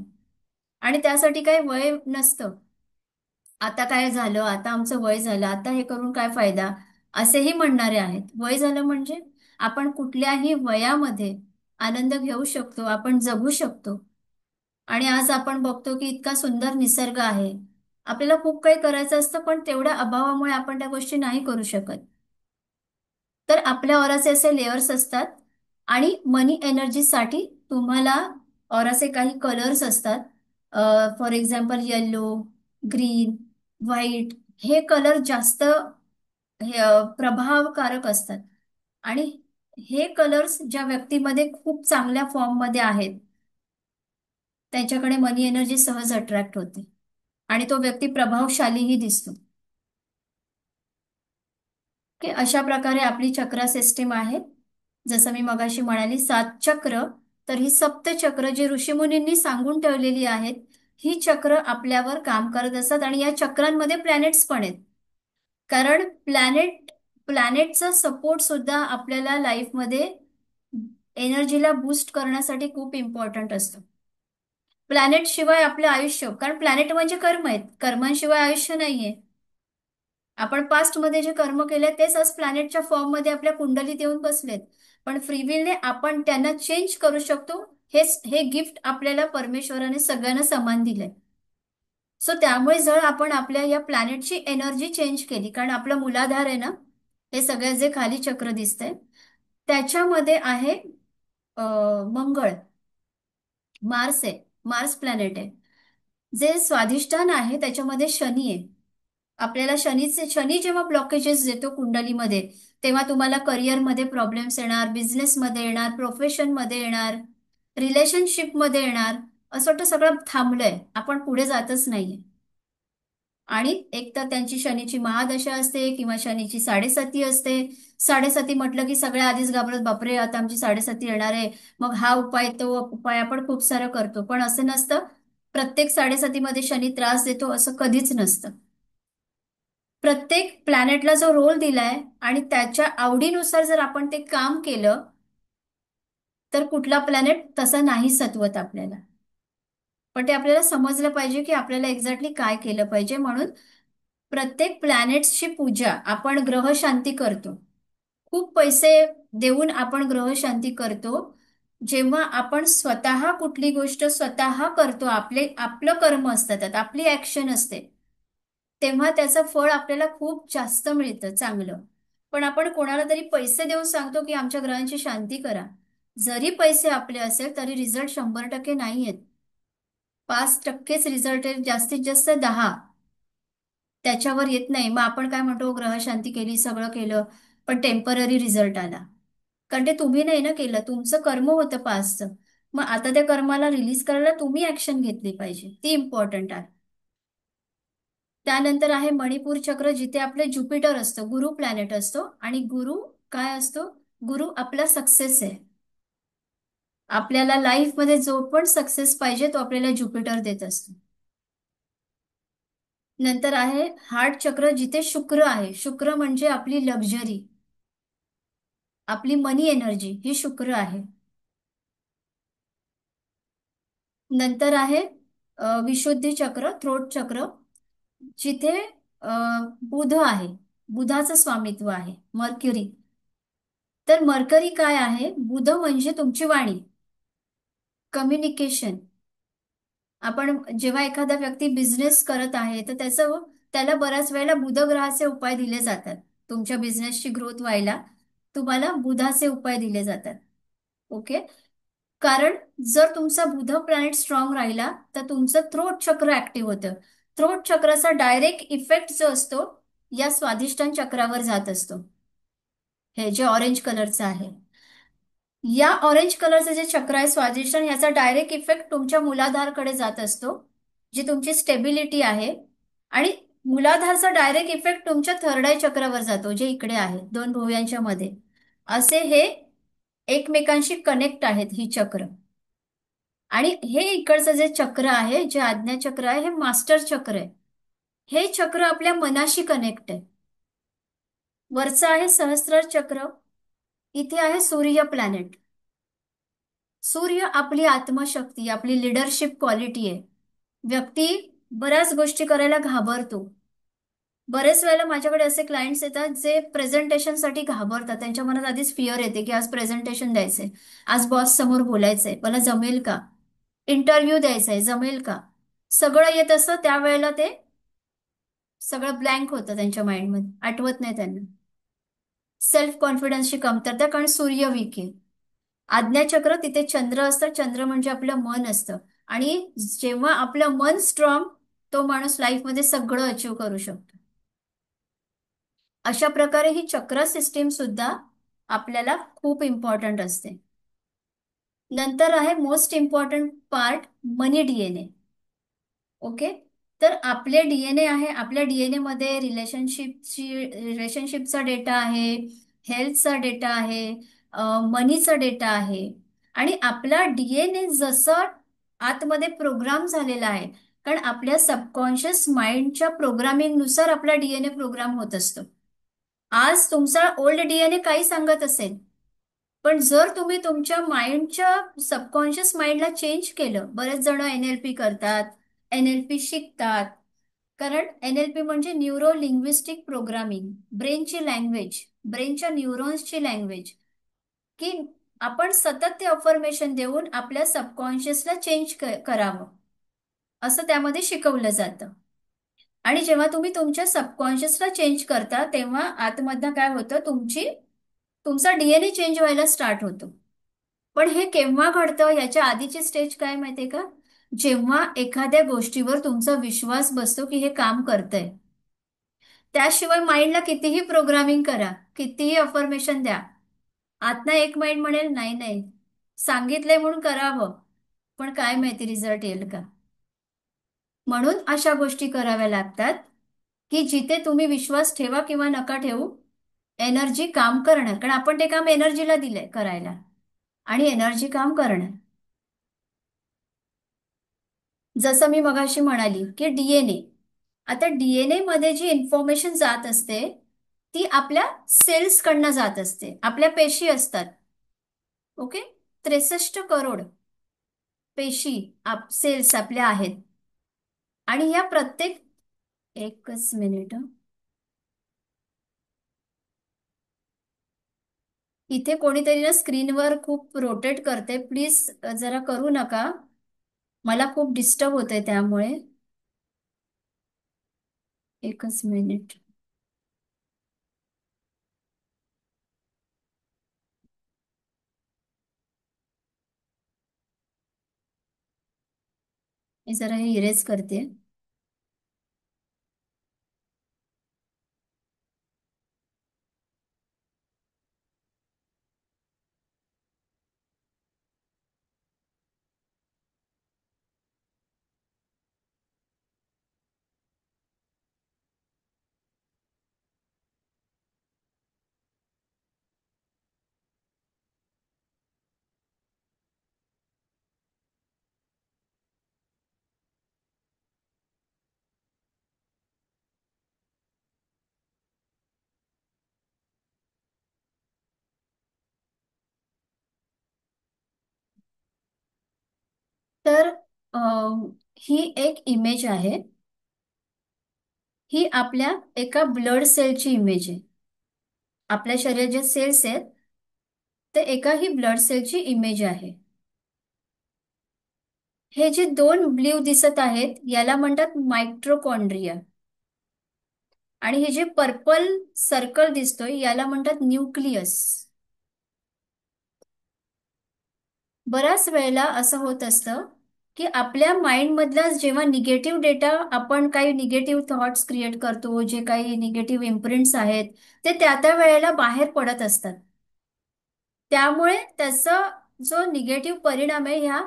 आणि त्यासाठी काही वय नसतं. आता काय झालं, आता आमचं वय झालं, आता हे करून काय फायदा, असेही म्हणणारे आहेत. वय झालं म्हणजे आपण कुठल्याही वयामध्ये आनंद घेऊ शकतो, आपण जगू शकतो. आणि आज आपण बघतो की इतका सुंदर निसर्ग आहे. आपल्याला खूप काही करायचं असतं, पण तेवढ्या अभावामुळे आपण त्या गोष्टी नाही करू शकत. तर आपल्या ऑराचे असे लेयर्स असतात. आणि मनी एनर्जीसाठी तुम्हाला ऑराचे काही कलर्स असतात. For example yellow, green, white, हे कलर जास्त प्रभावकारक असतात. आणि हे कलर्स ज्या व्यक्तीमध्ये खूप चांगल्या फॉर्ममध्ये आहेत, त्यांच्याकडे मनी एनर्जी सहज अट्रॅक्ट होते आणि तो व्यक्ती प्रभावशालीही दिसतो. की अशा प्रकारे आपली चक्र सिस्टीम आहे. जसं मी मगाशी म्हणाली 7 चक्र. तर ही सप्तचक्र जी ऋषीमुनींनी सांगून ठेवलेली आहेत, ही चक्र आपल्यावर काम करत असतात आणि या चक्रांमध्ये प्लॅनेट्स पण आहेत. कारण प्लॅनेटचा सपोर्ट सुद्धा आपल्याला लाईफमध्ये एनर्जीला बूस्ट करण्यासाठी खूप इम्पॉर्टंट असतो. प्लॅनेट शिवाय आपलं आयुष्य, कारण प्लॅनेट म्हणजे कर्म आहेत, कर्मांशिवाय आयुष्य नाहीये. आपण पास्टमध्ये जे कर्म केले तेच आज प्लॅनेटच्या फॉर्ममध्ये आपल्या कुंडलीत येऊन बसलेत. पण फ्रीविलने आपण त्यांना चेंज करू शकतो. हे गिफ्ट आपल्याला परमेश्वराने सगळ्यांना समान दिलंय. सो त्यामुळे जर आपण आपल्या या प्लॅनेटची एनर्जी चेंज केली, कारण आपलं मूलाधार आहे ना, हे सगळ्यात जे खाली चक्र दिसतंय त्याच्यामध्ये आहे मंगळ, मार्स आहे. मार्स प्लॅनेट आहे. जे स्वाधिष्ठान आहे त्याच्यामध्ये शनी आहे. आपल्याला शनी जेव्हा ब्लॉकेजेस देतो कुंडलीमध्ये, तेव्हा तुम्हाला करिअरमध्ये प्रॉब्लेम्स येणार, बिझनेसमध्ये येणार, प्रोफेशनमध्ये येणार, रिलेशनशिपमध्ये येणार. असं वाटतं सगळं थांबलंय, आपण पुढे जातच नाहीये. आणि एक तर त्यांची शनीची महादशा असते किंवा शनीची साडेसाती असते. साडेसाती म्हटलं की सगळ्या आधीच घाबरत, बापरे आता आमची साडेसाती येणार आहे. मग हा उपाय तो उपाय आपण खूप सारं करतो, पण असं नसतं. प्रत्येक साडेसातीमध्ये शनी त्रास देतो असं कधीच नसतं. प्रत्येक प्लॅनेटला जो रोल दिलाय आणि त्याच्या आवडीनुसार जर आपण ते काम केलं, तर कुठला प्लॅनेट तसं नाही सत्वत आपल्याला. पण ते आपल्याला समजलं पाहिजे की आपल्याला एक्झॅक्टली काय केलं पाहिजे. म्हणून प्रत्येक प्लॅनेट्सची पूजा आपण ग्रह शांती करतो. खूप पैसे देऊन आपण ग्रह शांती करतो. जेव्हा आपण स्वतः कुठली गोष्ट स्वतः करतो, आपलं कर्म असतं त्यात, आपली ऍक्शन असते, तेव्हा त्याचं फळ आपल्याला खूप जास्त मिळतं चांगलं. पण आपण कोणाला तरी पैसे देऊन सांगतो की आमच्या ग्रहांची शांती करा. जरी पैसे आपले असेल तरी रिझल्ट 100% नाही आहेत. 5%च रिझल्ट आहे, जास्तीत जास्त 10. त्याच्यावर येत नाही. मग आपण काय म्हणतो, ग्रह शांती केली, सगळं केलं, पण टेम्पररी रिझल्ट आला. कारण ते तुम्ही नाही ना केलं, तुमचं कर्म होतं पासचं. मग आता त्या कर्माला रिलीज करायला तुम्ही ऍक्शन घेतली पाहिजे, ती इम्पॉर्टंट आहे. त्यानंतर आहे मणिपूर चक्र, जिथे आपले ज्युपिटर असतं, गुरु प्लॅनेट असतो. आणि गुरु काय असतो? गुरु आपला सक्सेस आहे. आपल्याला लाईफमध्ये जो पण सक्सेस पाहिजे तो आपल्याला ज्युपिटर देत असतो. नंतर आहे हार्ट चक्र, जिथे शुक्र आहे. शुक्र म्हणजे आपली लक्झरी, आपली मनी एनर्जी, ही शुक्र आहे. नंतर आहे विशुद्धी चक्र, थ्रोट चक्र, जिथे अ, बुध आहे. बुधाचं स्वामित्व आहे, मर्क्युरी. तर मर्करी काय आहे? बुध म्हणजे तुमची वाणी, कम्युनिकेशन. आपण जेव्हा एखादा व्यक्ती बिझनेस करत आहे तर त्याला बऱ्याच वेळेला बुधग्रहाचे उपाय दिले जातात. तुमच्या बिझनेसची ग्रोथ व्हायला तुम्हाला बुधाचे उपाय दिले जातात. ओके. कारण जर तुमचा बुध प्लॅनेट स्ट्रॉंग राहिला तर तुमचं थ्रोट चक्र ऍक्टिव्ह होतं. थ्रोट चक्राचा डायरेक्ट इफेक्ट जो असतो या स्वाधिष्ठान चक्रावर जात असतो. हे जे ऑरेंज कलरचं आहे, या ऑरेंज कलरचं जे चक्र आहे स्वादिष्टान, याचा डायरेक्ट इफेक्ट तुमच्या मूलाधारकडे जात असतो, जी तुमची स्टेबिलिटी आहे. आणि मूलाधारचा डायरेक्ट इफेक्ट तुमच्या थर्ड आय चक्रावर जातो, जे इकडे आहे, दोन भुवयांच्या मध्ये. असे हे एकमेकांशी कनेक्ट आहेत ही चक्र. आणि हे इकडचं जे चक्र आहे, जे आज्ञा चक्र आहे, हे मास्टर चक्र आहे. हे चक्र आपल्या मनाशी कनेक्ट आहे. वरचं आहे सहस्त्रार चक्र. इथे आहे सूर्य प्लॅनेट. सूर्य आपली आत्मशक्ती, आपली लिडरशिप क्वालिटी आहे. व्यक्ती बऱ्याच गोष्टी करायला घाबरतो. बरेच वेळेला माझ्याकडे असे क्लायंट्स येतात जे प्रेझेंटेशनसाठी घाबरतात. त्यांच्या मनात आधीच फिअर येते की आज प्रेझेंटेशन द्यायचंय, आज बॉस समोर बोलायचंय, मला जमेल का. इंटरव्ह्यू द्यायचा आहे, जमेल का? सगळं येत असतं त्यावेळेला ते सगळं ब्लँक होतं त्यांच्या माइंडमध्ये, आठवत नाही त्यांना. सेल्फ कॉन्फिडन्सची कमतरता, कारण सूर्य वीक आहे. आज्ञाचक्र तिथे चंद्र असतं, चंद्र म्हणजे आपलं मन असतं. आणि जेव्हा आपलं मन स्ट्रॉंग, तो माणूस लाईफमध्ये सगळं अचीव करू शकतो. अशा प्रकारे ही चक्र सिस्टीम सुद्धा आपल्याला खूप इम्पॉर्टंट असते. नंतर आहे मोस्ट इम्पॉर्टंट पार्ट, मनी डीएनए. ओके. तर आपले डीएनए आहे, आपल्या डीएनए मध्ये रिलेशनशिपचा डेटा आहे, हेल्थचा डेटा आहे, मनीचा डेटा आहे. आणि आपला डीएनए जसं आतमध्ये प्रोग्राम झालेला आहे, कारण आपल्या सबकॉन्शियस माइंडच्या प्रोग्रामिंगनुसार आपला डीएनए प्रोग्राम होत असतो. आज तुमचा ओल्ड डीएनए काही सांगत असेल, पण जर तुम्ही तुमच्या माइंडच्या सबकॉन्शियस माइंडला चेंज केलं, बरेच जण एनएलपी करतात, एनएलपी शिकतात. कारण एनएलपी म्हणजे न्यूरो लिंग्विस्टिक प्रोग्रामिंग, ब्रेनची लँग्वेज, ब्रेनच्या न्यूरॉन्सची लँग्वेज, की आपण सतत ते अफर्मेशन देऊन आपल्या सबकॉन्शियसला चेंज करावं, असं त्यामध्ये शिकवलं जातं. आणि जेव्हा तुम्ही तुमच्या सबकॉन्शियसला चेंज करता, तेव्हा आतमधनं काय होतं, तुमचा डीएनए चेंज व्हायला स्टार्ट होतो. पण हे केव्हा घडतं, याच्या आधीची स्टेज काय माहितीये का? जेव्हा एखाद्या गोष्टीवर तुमचा विश्वास बसतो की हे काम करतंय. त्याशिवाय माइंडला कितीही प्रोग्रामिंग करा, कितीही अफर्मेशन द्या, आतनं एक माइंड म्हणेल नाही नाही, सांगितलंय म्हणून करावं, पण काय माहिती रिझल्ट येईल का. म्हणून अशा गोष्टी कराव्या लागतात, की जिथे तुम्ही विश्वास ठेवा किंवा नका ठेवू, एनर्जी काम करणार, कारण आपण ते काम एनर्जीला दिलंय करायला. आणि एनर्जी काम करणार. जसं मी मगाशी म्हणाली की डीएनए, आता डीएनए मध्ये जी इन्फॉर्मेशन जात असते, ती आपल्या सेल्स कडनं जात असते, आपल्या पेशी असतात. ओके. 63 करोड पेशी सेल्स आपल्या आहेत. आणि या प्रत्येक, एकच मिनिट हं. इथे कोणीतरी ना स्क्रीनवर खूप रोटेट करते, प्लीज जरा करू नका, मला खूप डिस्टर्ब होतंय त्यामुळे. एकच मिनिट. मी जरा हे इरेज करते. तर ही एक इमेज आहे, ही आपल्या एका ब्लड सेलची इमेज आहे. आपल्या शरीरात जे सेल्स आहेत, ते एका ही ब्लड सेलची इमेज आहे. हे जे दोन ब्ल्यू दिसत आहेत, याला म्हणतात मायट्रोकॉन्ड्रिया. आणि हे जे पर्पल सर्कल दिसतोय, याला म्हणतात न्यूक्लियस. बऱ्याच वेळेला असं होत असतं की आपल्या माइंडमधला जेव्हा निगेटिव्ह डेटा, आपण काही निगेटिव्ह थॉट्स क्रिएट करतो, जे काही निगेटिव्ह इम्प्रिंट्स आहेत, ते त्या त्या वेळेला बाहेर पडत असतात. त्यामुळे त्याचा जो निगेटिव्ह परिणाम आहे ह्या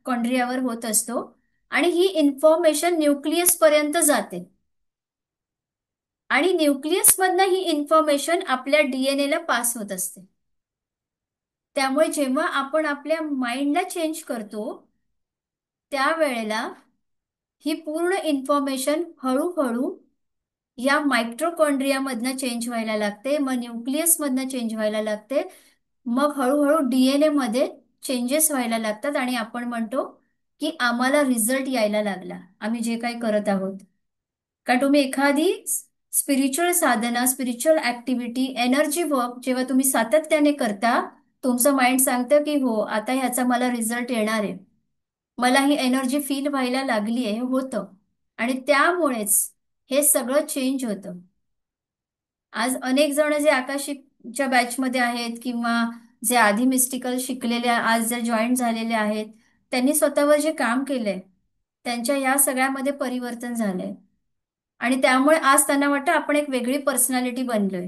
कॉन्ड्रियावर होत असतो. आणि ही इन्फॉर्मेशन न्यूक्लियस पर्यंत जाते. आणि न्यूक्लियस मधनं ही इन्फॉर्मेशन आपल्या डीएनए ला पास होत असते. त्यामुळे जेव्हा आपण आपल्या माइंडला चेंज करतो, त्यावेळेला ही पूर्ण इन्फॉर्मेशन हळूहळू या मायट्रोकॉन्ड्रियामधनं चेंज व्हायला लागते, मग न्यूक्लियस मधनं चेंज व्हायला लागते, मग हळूहळू डीएनए मध्ये चेंजेस व्हायला लागतात. आणि आपण म्हणतो की आम्हाला रिझल्ट यायला लागला, आम्ही जे काही करत आहोत. कारण तुम्ही एखादी स्पिरिच्युअल साधना, स्पिरिच्युअल ऍक्टिव्हिटी, एनर्जी वर्क जेव्हा तुम्ही सातत्याने करता, तुमचं माइंड सांगतं की हो, आता ह्याचा मला रिझल्ट येणार आहे. मला ही एनर्जी फील व्हायला लागली आहे, हे होतं. आणि त्यामुळेच हे सगळं चेंज होतं. आज अनेक जण जे आकाशिकच्या बॅचमध्ये आहेत किंवा जे आधी मिस्टिकल शिकलेले आज जे जॉईन झालेले आहेत, त्यांनी स्वतःवर जे काम केलंय, त्यांच्या या सगळ्यामध्ये परिवर्तन झालंय. आणि त्यामुळे आज त्यांना वाटतं आपण एक वेगळी पर्सनॅलिटी बनलोय.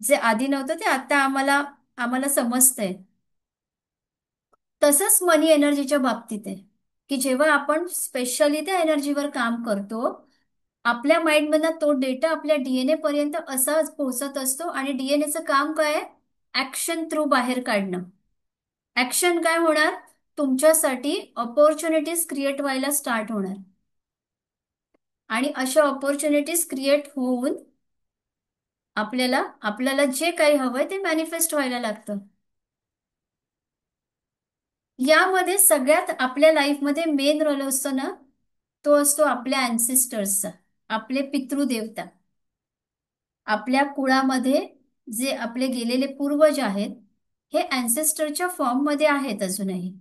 जे आधी नव्हतं ते आता आम्हाला आम्हाला समजतंय. तसंच मनी एनर्जीच्या बाबतीत आहे, की जेव्हा आपण स्पेशली त्या एनर्जीवर काम करतो, आपल्या माइंडमधनं तो डेटा आपल्या डीएनए पर्यंत असाच पोहोचत असतो. आणि डीएनएचं काम काय आहे? ऍक्शन थ्रू बाहेर काढणं. ऍक्शन काय होणार? तुमच्यासाठी ऑपॉर्च्युनिटीज क्रिएट व्हायला स्टार्ट होणार. आणि अशा ऑपॉर्च्युनिटीज क्रिएट होऊन आपल्याला आपल्याला जे काही हवंय ते मॅनिफेस्ट व्हायला लागतं. यामध्ये सगळ्यात आपल्या लाईफमध्ये मेन रोल असतो ना, तो असतो आपल्या अँसेस्टर्सचा. आपले पितृदेवता. आपल्या कुळामध्ये जे आपले गेलेले पूर्वज आहेत, हे अँसेस्टरच्या फॉर्ममध्ये आहेत अजूनही.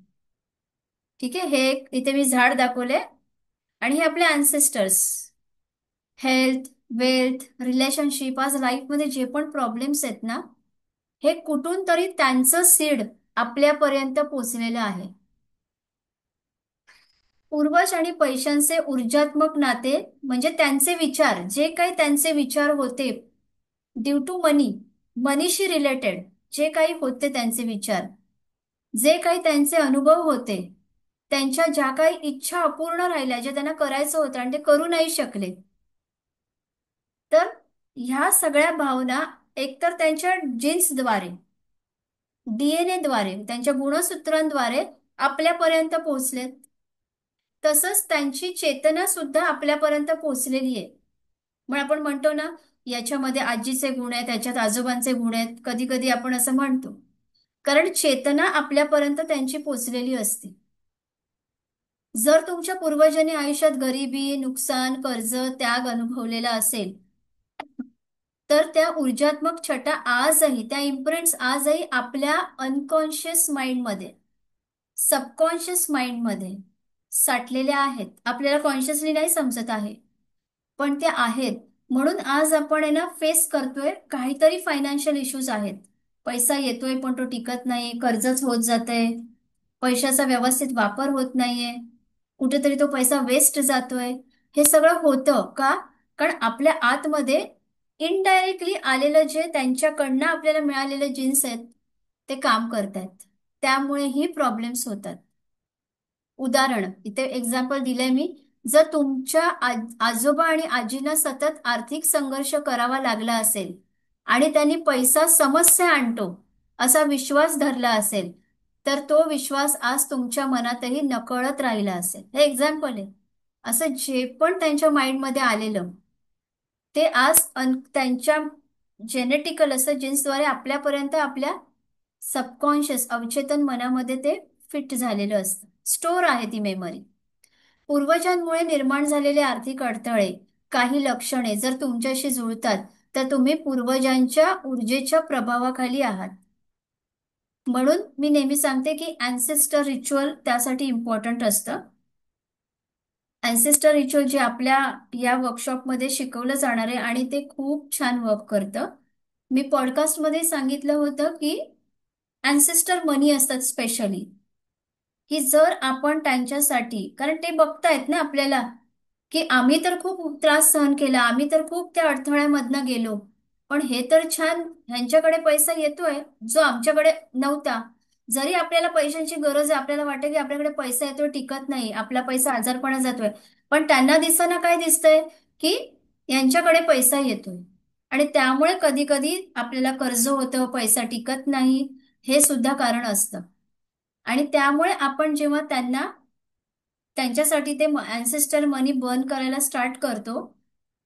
ठीक आहे, हे इथे मी झाड दाखवले. आणि हे आपले अँसेस्टर्स. हेल्थ, वेल्थ, रिलेशनशिप, आज लाईफमध्ये जे पण प्रॉब्लेम्स आहेत ना, हे कुठून तरी त्यांचं सीड आपल्यापर्यंत पोचलेलं आहे. पूर्वज आणि पैशांचे ऊर्जात्मक नाते म्हणजे त्यांचे विचार, जे काही त्यांचे विचार होते ड्यू टू मनी, मनीशी रिलेटेड जे काही होते त्यांचे विचार, जे काही त्यांचे अनुभव होते, त्यांच्या ज्या काही इच्छा अपूर्ण राहिल्या, जे त्यांना करायचं होतं आणि ते करू नाही शकले, तर ह्या सगळ्या भावना एकतर त्यांच्या जीन्सद्वारे, डीएनए द्वारे, त्यांच्या गुणसूत्रांद्वारे आपल्यापर्यंत पोहोचलेत. तसंच त्यांची चेतना सुद्धा आपल्यापर्यंत पोहोचलेली आहे. मग आपण म्हणतो ना, याच्यामध्ये आजीचे गुण आहेत, त्याच्यात आजोबांचे गुण आहेत, कधी कधी आपण असं म्हणतो. कारण चेतना आपल्यापर्यंत त्यांची पोचलेली असते. जर तुमच्या पूर्वजांनी आयुष्यात गरिबी, नुकसान, कर्ज, त्याग अनुभवलेला असेल, तर त्या ऊर्जात्मक छटा आजही, त्या इम्प्रिंट्स आजही आपल्या अनकॉन्शियस माइंडमध्ये, सबकॉन्शियस माइंडमध्ये साठलेल्या आहेत. आपल्याला कॉन्शियसली नाही समजत आहे, पण त्या आहेत. म्हणून आज आपण आहे ना फेस करतोय काहीतरी फायनान्शियल इश्यूज आहेत. पैसा येतोय पण तो टिकत नाही, कर्जच होत जातंय, पैशाचा व्यवस्थित वापर होत नाहीये, कुठेतरी तो पैसा वेस्ट जातोय. हे सगळं होतं का? कारण आपल्या आतमध्ये इनडायरेक्टली आलेलं जे त्यांच्याकडनं आपल्याला मिळालेले जीन्स आहेत, ते काम करतायत. त्यामुळे ही प्रॉब्लेम्स होतात. उदाहरण इथे एक्झाम्पल दिलंय मी. जर तुमच्या आजोबा आणि आजींना सतत आर्थिक संघर्ष करावा लागला असेल आणि त्यांनी पैसा समस्या आणतो असा विश्वास धरला असेल, तर तो विश्वास आज तुमच्या मनातही नकळत राहिला असेल. हे एक्झाम्पल आहे. असं जे पण त्यांच्या माइंडमध्ये आलेलं, ते आज त्यांच्या जेनेटिकल असं जीन्सद्वारे आपल्यापर्यंत, आपल्या सबकॉन्शियस अवचेतन मनामध्ये ते फिट झालेलं असतं. स्टोअर आहे ती मेमरी. पूर्वजांमुळे निर्माण झालेले आर्थिक अडथळे, काही लक्षणे जर तुमच्याशी जुळतात, तर तुम्ही पूर्वजांच्या ऊर्जेच्या प्रभावाखाली आहात. म्हणून मी नेहमी सांगते की अँसेस्टर रिच्युअल त्यासाठी इम्पॉर्टंट असतं. अँसेस्टर रिच्युअल जे आपल्या या वर्कशॉपमध्ये शिकवलं जाणार आहे आणि ते खूप छान वर्क करतं. मी पॉडकास्टमध्ये सांगितलं होतं की अँसेस्टर मनी असतात स्पेशली, की जर आपण त्यांच्यासाठी, कारण ते बघतायत ना आपल्याला, की आम्ही तर खूप त्रास सहन केला, आम्ही तर खूप त्या अडथळ्यामधनं गेलो, पण हे तर छान, ह्यांच्याकडे पैसा येतोय जो आमच्याकडे नव्हता. जरी आपल्याला पैशांची गरज आहे, आपल्याला वाटतं की आपल्याकडे पैसा येतोय, टिकत नाही, आपला पैसा आजारपणा जातोय, पण त्यांना दिसताना काय दिसतंय? की यांच्याकडे पैसा येतोय. आणि त्यामुळे कधी कधी आपल्याला कर्ज होतं, पैसा टिकत नाही, हे सुद्धा कारण असतं. आणि त्यामुळे आपण जेव्हा त्यांच्यासाठी ते अँसेस्टर मनी बर्न करायला स्टार्ट करतो,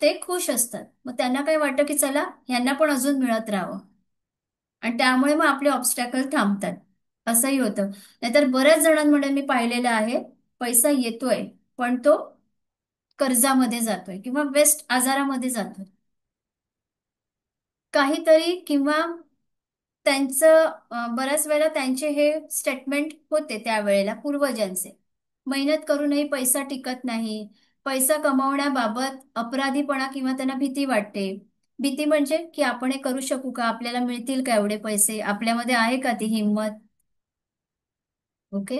ते खुश असतात. मग त्यांना काय वाटतं की चला ह्यांना पण अजून मिळत राहावं. आणि त्यामुळे मग आपले ऑब्स्टॅकल थांबतात. असंही होतं. नाहीतर बऱ्याच जणांमध्ये मी पाहिलेलं आहे, पैसा येतोय पण तो कर्जामध्ये जातोय किंवा वेस्ट आजारामध्ये जातोय काहीतरी, किंवा त्यांचं बऱ्याच वेळेला त्यांचे हे स्टेटमेंट होते त्यावेळेला पूर्वजांचे. मेहनत करूनही पैसा टिकत नाही. पैसा कमावण्याबाबत अपराधीपणा किंवा त्यांना भीती वाटते. भीती म्हणजे की आपण हे करू शकू का, आपल्याला मिळतील का एवढे पैसे, आपल्यामध्ये आहे का ती हिंमत. ओके.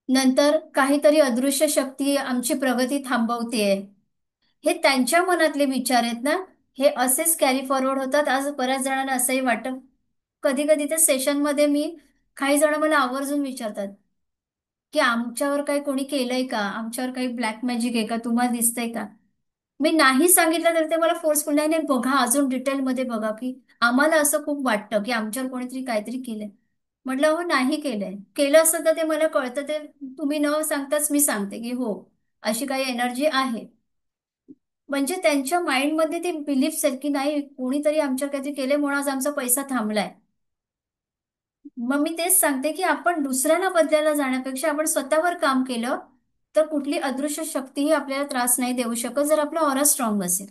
नंतर काहीतरी अदृश्य शक्ती आमची प्रगती थांबवतेय. हे त्यांच्या मनातले विचार आहेत ना. हे असेच कॅरी फॉरवर्ड होतात. आज बऱ्याच जणांना असंही वाटतं. कधी कधी त्या सेशनमध्ये मी, काही जण मला आवर्जून विचारतात की आमच्यावर काही कोणी केलंय का, आमच्यावर काही ब्लॅक मॅजिक आहे का, तुम्हाला दिसतंय का. मी नाही सांगितलं तर ते मला फोर्सफुल, नाही नाही बघा, अजून डिटेलमध्ये बघा, की आम्हाला असं खूप वाटतं की आमच्यावर कोणीतरी काहीतरी केलंय. म्हटलं हो, नाही केलंय. केलं असतं तर ते मला कळतं. ते तुम्ही न सांगताच मी सांगते की हो, अशी काही एनर्जी आहे. म्हणजे त्यांच्या माइंडमध्ये ते बिलीफ आहेत की नाही, कोणीतरी आमच्यावर काहीतरी केलंय म्हणून आज आमचा पैसा थांबलाय. मग मी तेच सांगते की आपण दुसऱ्यांना बदलायला जाण्यापेक्षा आपण स्वतःवर काम केलं तर कुठली अदृश्य शक्तीही आपल्याला त्रास नाही देऊ शकत, जर आपला ऑरा स्ट्रॉंग असेल.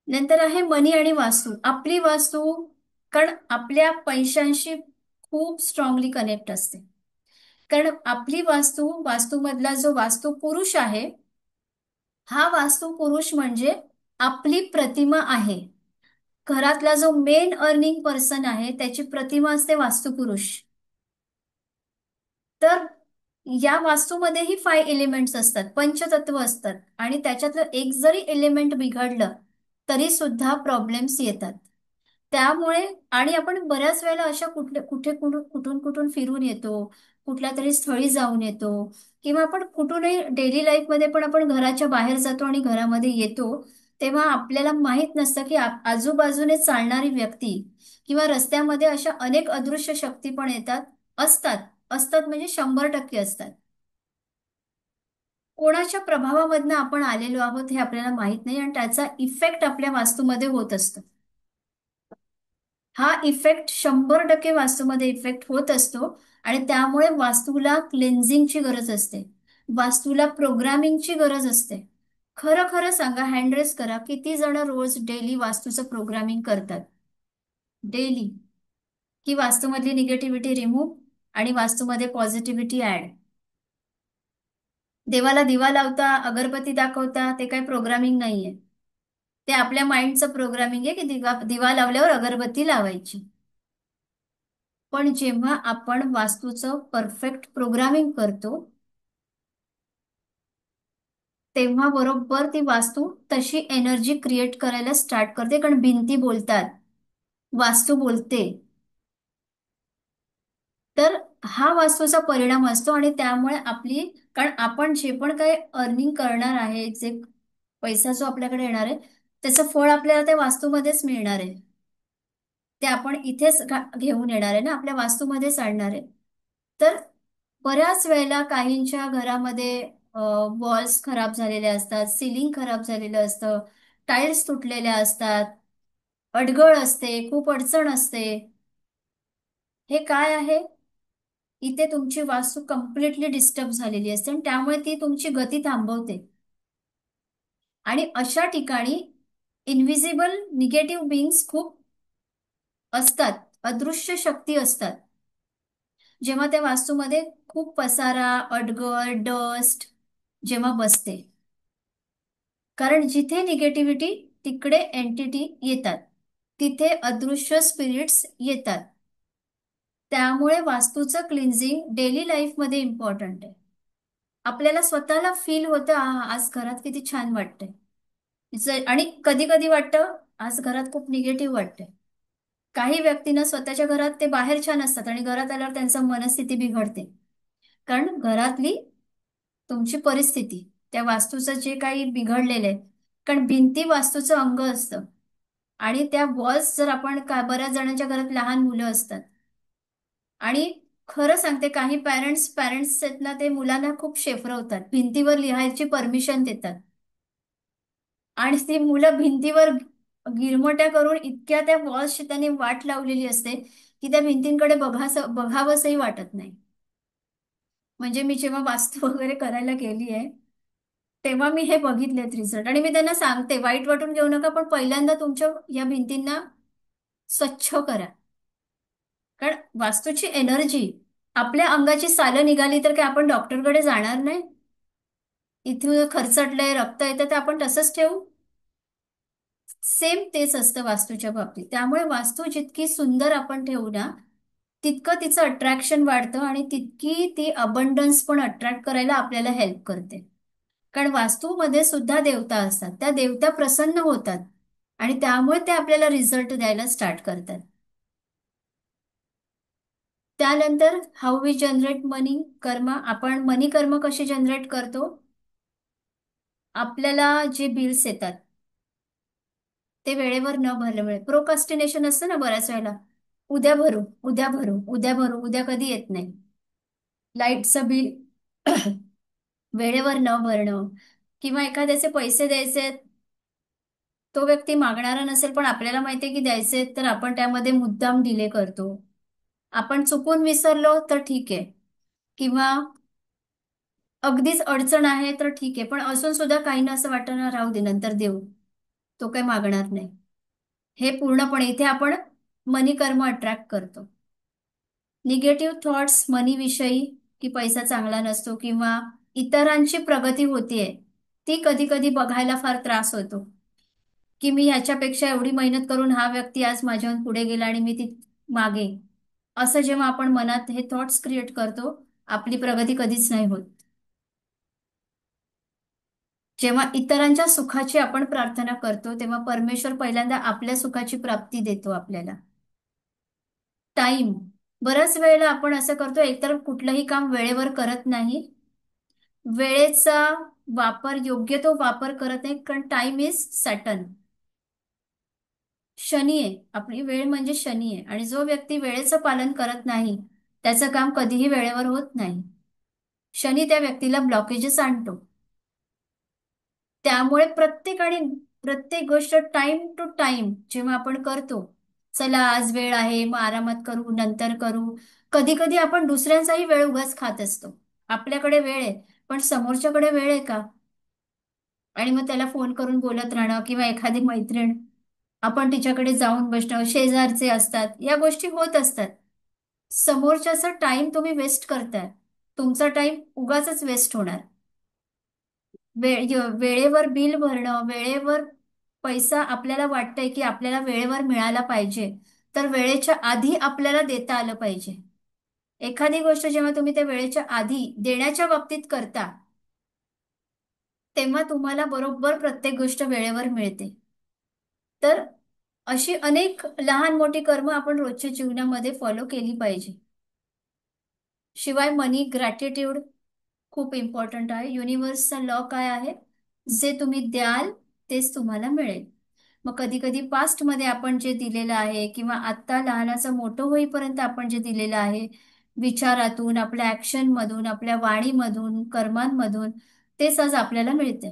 नंतर आहे मनी आणि वास्तू. आपली वास्तू, कारण आपल्या पैशांशी खूप स्ट्रॉंगली कनेक्ट असते. कारण आपली वास्तू, वास्तूमधला जो वास्तू पुरुष आहे, हा वास्तू पुरुष म्हणजे आपली प्रतिमा आहे. घरातला जो मेन अर्निंग पर्सन आहे त्याची प्रतिमा असते वास्तुपुरुष. तर या वास्तूमध्येही 5 एलिमेंट्स असतात, पंचतत्व असतात, आणि त्याच्यातलं एक जरी एलिमेंट बिघडलं तरी सुद्धा प्रॉब्लेम्स येतात. त्यामुळे, आणि आपण बऱ्याच वेळेला अशा कुठून कुठून फिरून येतो, कुठल्या तरी स्थळी जाऊन येतो, किंवा आपण कुठूनही डेली लाईफमध्ये पण आपण घराच्या बाहेर जातो आणि घरामध्ये येतो, तेव्हा आपल्याला माहित नसतं की आजूबाजूने चालणारी व्यक्ती किंवा रस्त्यामध्ये अशा अनेक अदृश्य शक्ती पण येतात. असतात. असतात म्हणजे 100% असतात. कोणाच्या प्रभावामधनं आपण आलेलो आहोत हे आपल्याला माहित नाही, आणि त्याचा इफेक्ट आपल्या वास्तूमध्ये होत असतो. हा इफेक्ट 100% वास्तूमध्ये इफेक्ट होत असतो. आणि त्यामुळे वास्तूला क्लेन्झिंगची गरज असते. वास्तूला प्रोग्रामिंगची गरज असते. खरं खरं सांगा, हँडरेस करा, किती जण रोज डेली वास्तूचं प्रोग्रामिंग करतात. डेली. की वास्तूमधली निगेटिव्हिटी रिमूव्ह आणि वास्तूमध्ये पॉझिटिव्हिटी ऍड. देवाला दिवा लावता, अगरबत्ती दाखवता, ते काही प्रोग्रामिंग नाहीये. ते आपल्या माइंडचं प्रोग्रामिंग आहे की दिवा दिवा लावल्यावर अगरबत्ती लावायची. पण जेव्हा आपण वास्तूचं परफेक्ट प्रोग्रामिंग करतो, तेव्हा बरोबर ती वास्तू तशी एनर्जी क्रिएट करायला स्टार्ट करते, कारण भिंती बोलतात, वास्तू बोलते. तर हा वास्तूचा परिणाम असतो, आणि त्यामुळे आपली, कारण आपण जे पण काही अर्निंग करणार आहे, जे पैसा जो आपल्याकडे येणार आहे, त्याचं फळ आपल्याला त्या वास्तूमध्येच मिळणार आहे. ते आपण इथेच घेऊन येणार आहे ना, आपल्या वास्तूमध्येच आणणार आहे. तर बऱ्याच वेळेला काहींच्या घरामध्ये वॉल्स खराब झालेले असतात, सिलिंग खराब झालेलं असतं, टाईल्स तुटलेल्या असतात, अडगळ असते, खूप अडचण असते. हे काय आहे? इथे तुमची वास्तू कम्प्लिटली डिस्टर्ब झालेली असते, आणि त्यामुळे ती तुमची गती थांबवते. आणि अशा ठिकाणी इनव्हिजिबल निगेटिव्ह बीइंग्स खूप असतात, अदृश्य शक्ती असतात. जेव्हा त्या वास्तूमध्ये खूप पसारा, अडगळ, डस्ट जेव्हा बसते, कारण जिथे निगेटिव्हिटी तिकडे एंटिटी येतात, तिथे अदृश्य स्पिरिट्स येतात. त्यामुळे वास्तूचं क्लिन्झिंग डेली लाईफमध्ये इम्पॉर्टंट आहे. आपल्याला स्वतःला फील होतं, आज घरात किती छान वाटतंय. आणि कधी कधी वाटतं आज घरात खूप निगेटिव्ह वाटतंय. काही व्यक्तींना स्वतःच्या घरात ते बाहेर छान असतात आणि घरात आल्यावर त्यांचं मनस्थिती बिघडते. कारण घरातली तुमची परिस्थिती, त्या वास्तूचं जे काही बिघडलेलं आहे, कारण भिंती वास्तूचं अंग असतं. आणि त्या वॉल्स, जर आपण बऱ्याच जणांच्या घरात लहान मुलं असतात, आणि खरं सांगते, काही पॅरेंट्स आहेत ना, ते मुलांना खूप शेफरवतात, भिंतीवर लिहायची परमिशन देतात. आणि ती मुलं भिंतीवर गिरमट्या करून इतक्या त्या वॉल्सची त्यांनी वाट लावलेली असते की त्या भिंतींकडे बघावंसही वाटत नाही. म्हणजे मी जेव्हा वास्तू वगैरे करायला गेली आहे, तेव्हा मी हे बघितलेत रिझल्ट, आणि मी त्यांना सांगते, वाईट वाटून घेऊ नका, पण पहिल्यांदा तुमच्या या भिंतींना स्वच्छ करा. कारण वास्तूची एनर्जी आपल्या अंगाची सालं निघाली तर काय आपण डॉक्टरकडे जाणार नाही? इथून खरचटलंय, रक्त येतं, तर आपण तसंच ठेवू? सेम तेच असतं वास्तूच्या बाबतीत. त्यामुळे वास्तू जितकी सुंदर आपण ठेवू ना, तितकं तिचं अट्रॅक्शन वाढतं आणि तितकी ती अबंडन्स पण अट्रॅक्ट करायला आपल्याला हेल्प करते. कारण वास्तूमध्ये सुद्धा देवता असतात, त्या देवता प्रसन्न होतात आणि त्यामुळे ते आपल्याला रिझल्ट द्यायला स्टार्ट करतात. त्यानंतर हाऊ वी जनरेट मनी कर्म. आपण मनी कर्म कशी जनरेट करतो? आपल्याला जे बिल्स येतात ते वेळेवर न भरल्यामुळे प्रोकास्टिनेशन असतं ना बऱ्याच वेळेला. उद्या भरू, उद्या भरू, उद्या भरू, उद्या कधी येत नाही. लाईटचं बिल वेळेवर न भरणं, किंवा एखाद्याचे पैसे द्यायचे, तो व्यक्ती मागणारा नसेल पण आपल्याला माहितीये की द्यायचे, तर आपण त्यामध्ये मुद्दाम डिले करतो. आपण चुकून विसरलो तर ठीक आहे, किंवा अगदीच अडचण आहे तर ठीक आहे, पण असून सुद्धा काही ना असं वाटतं ना, राहू दे नंतर देऊ, तो काही मागणार नाही. हे पूर्णपणे इथे आपण मनी कर्म अट्रॅक्ट करतो. निगेटिव्ह थॉट्स मनी विषयी, की पैसा चांगला नसतो किंवा इतरांची प्रगती होतीये, ती कधी कधी बघायला फार त्रास होतो. की मी ह्याच्यापेक्षा एवढी मेहनत करून हा व्यक्ती आज माझ्याहून पुढे गेला आणि मी ती मागे. असं जेव्हा आपण मनात हे थॉट्स क्रिएट करतो, आपली प्रगती कधीच नाही होत. जेव्हा इतरांच्या सुखाची आपण प्रार्थना करतो, तेव्हा परमेश्वर पहिल्यांदा आपल्या सुखाची प्राप्ती देतो आपल्याला. टाइम. बऱ्याच वेळेला आपण असं करतो, एकतर कुठलंही काम वेळेवर करत नाही, वेळेचा वापर योग्य तो वापर करत नाही, कारण टाइम इज सॅटर्न. शनी आहे, आपली वेळ म्हणजे शनी आहे, आणि जो व्यक्ती वेळेचं पालन करत नाही त्याचं काम कधीही वेळेवर होत नाही. शनी त्या व्यक्तीला ब्लॉकेजेस आणतो. त्यामुळे प्रत्येक गोष्ट टाइम टू टाइम जेव्हा आपण करतो, चला आज वेळ आहे मग आरामात करू, नंतर करू. कधी कधी आपण दुसऱ्यांचाही वेळ उगाच खात असतो. आपल्याकडे वेळ आहे पण समोरच्याकडे वेळ आहे का? आणि मग त्याला फोन करून बोलत राहणं, किंवा एखादी मैत्रीण आपण तिच्याकडे जाऊन बसणं, शेजारचे असतात, या गोष्टी होत असतात. समोरच्याचा टाइम तुम्ही वेस्ट करताय, तुमचा टाइम उगाचच वेस्ट होणार. वेळेवर बिल भरणं, वेळेवर पैसा आपल्याला वाटतंय की आपल्याला वेळेवर मिळाला पाहिजे, तर वेळेच्या आधी आपल्याला देता आलं पाहिजे. एखादी गोष्ट जेव्हा तुम्ही त्या वेळेच्या आधी देण्याच्या बाबतीत करता, तेव्हा तुम्हाला बरोबर प्रत्येक गोष्ट वेळेवर मिळते. तर अशी अनेक लहान मोठी कर्म आपण रोजच्या जीवनामध्ये फॉलो केली पाहिजे. शिवाय मनी ग्रॅटिट्यूड खूप इम्पॉर्टंट आहे. युनिव्हर्सचा लॉ काय आहे? जे तुम्ही द्याल तेच तुम्हाला मिळेल. मग कधी कधी पास्टमध्ये आपण जे दिलेलं आहे, किंवा आत्ता लहानाचं मोठं होईपर्यंत आपण जे दिलेलं आहे, विचारातून, आपल्या ऍक्शन मधून, आपल्या वाणीमधून, कर्मांमधून, तेच आज आपल्याला मिळते.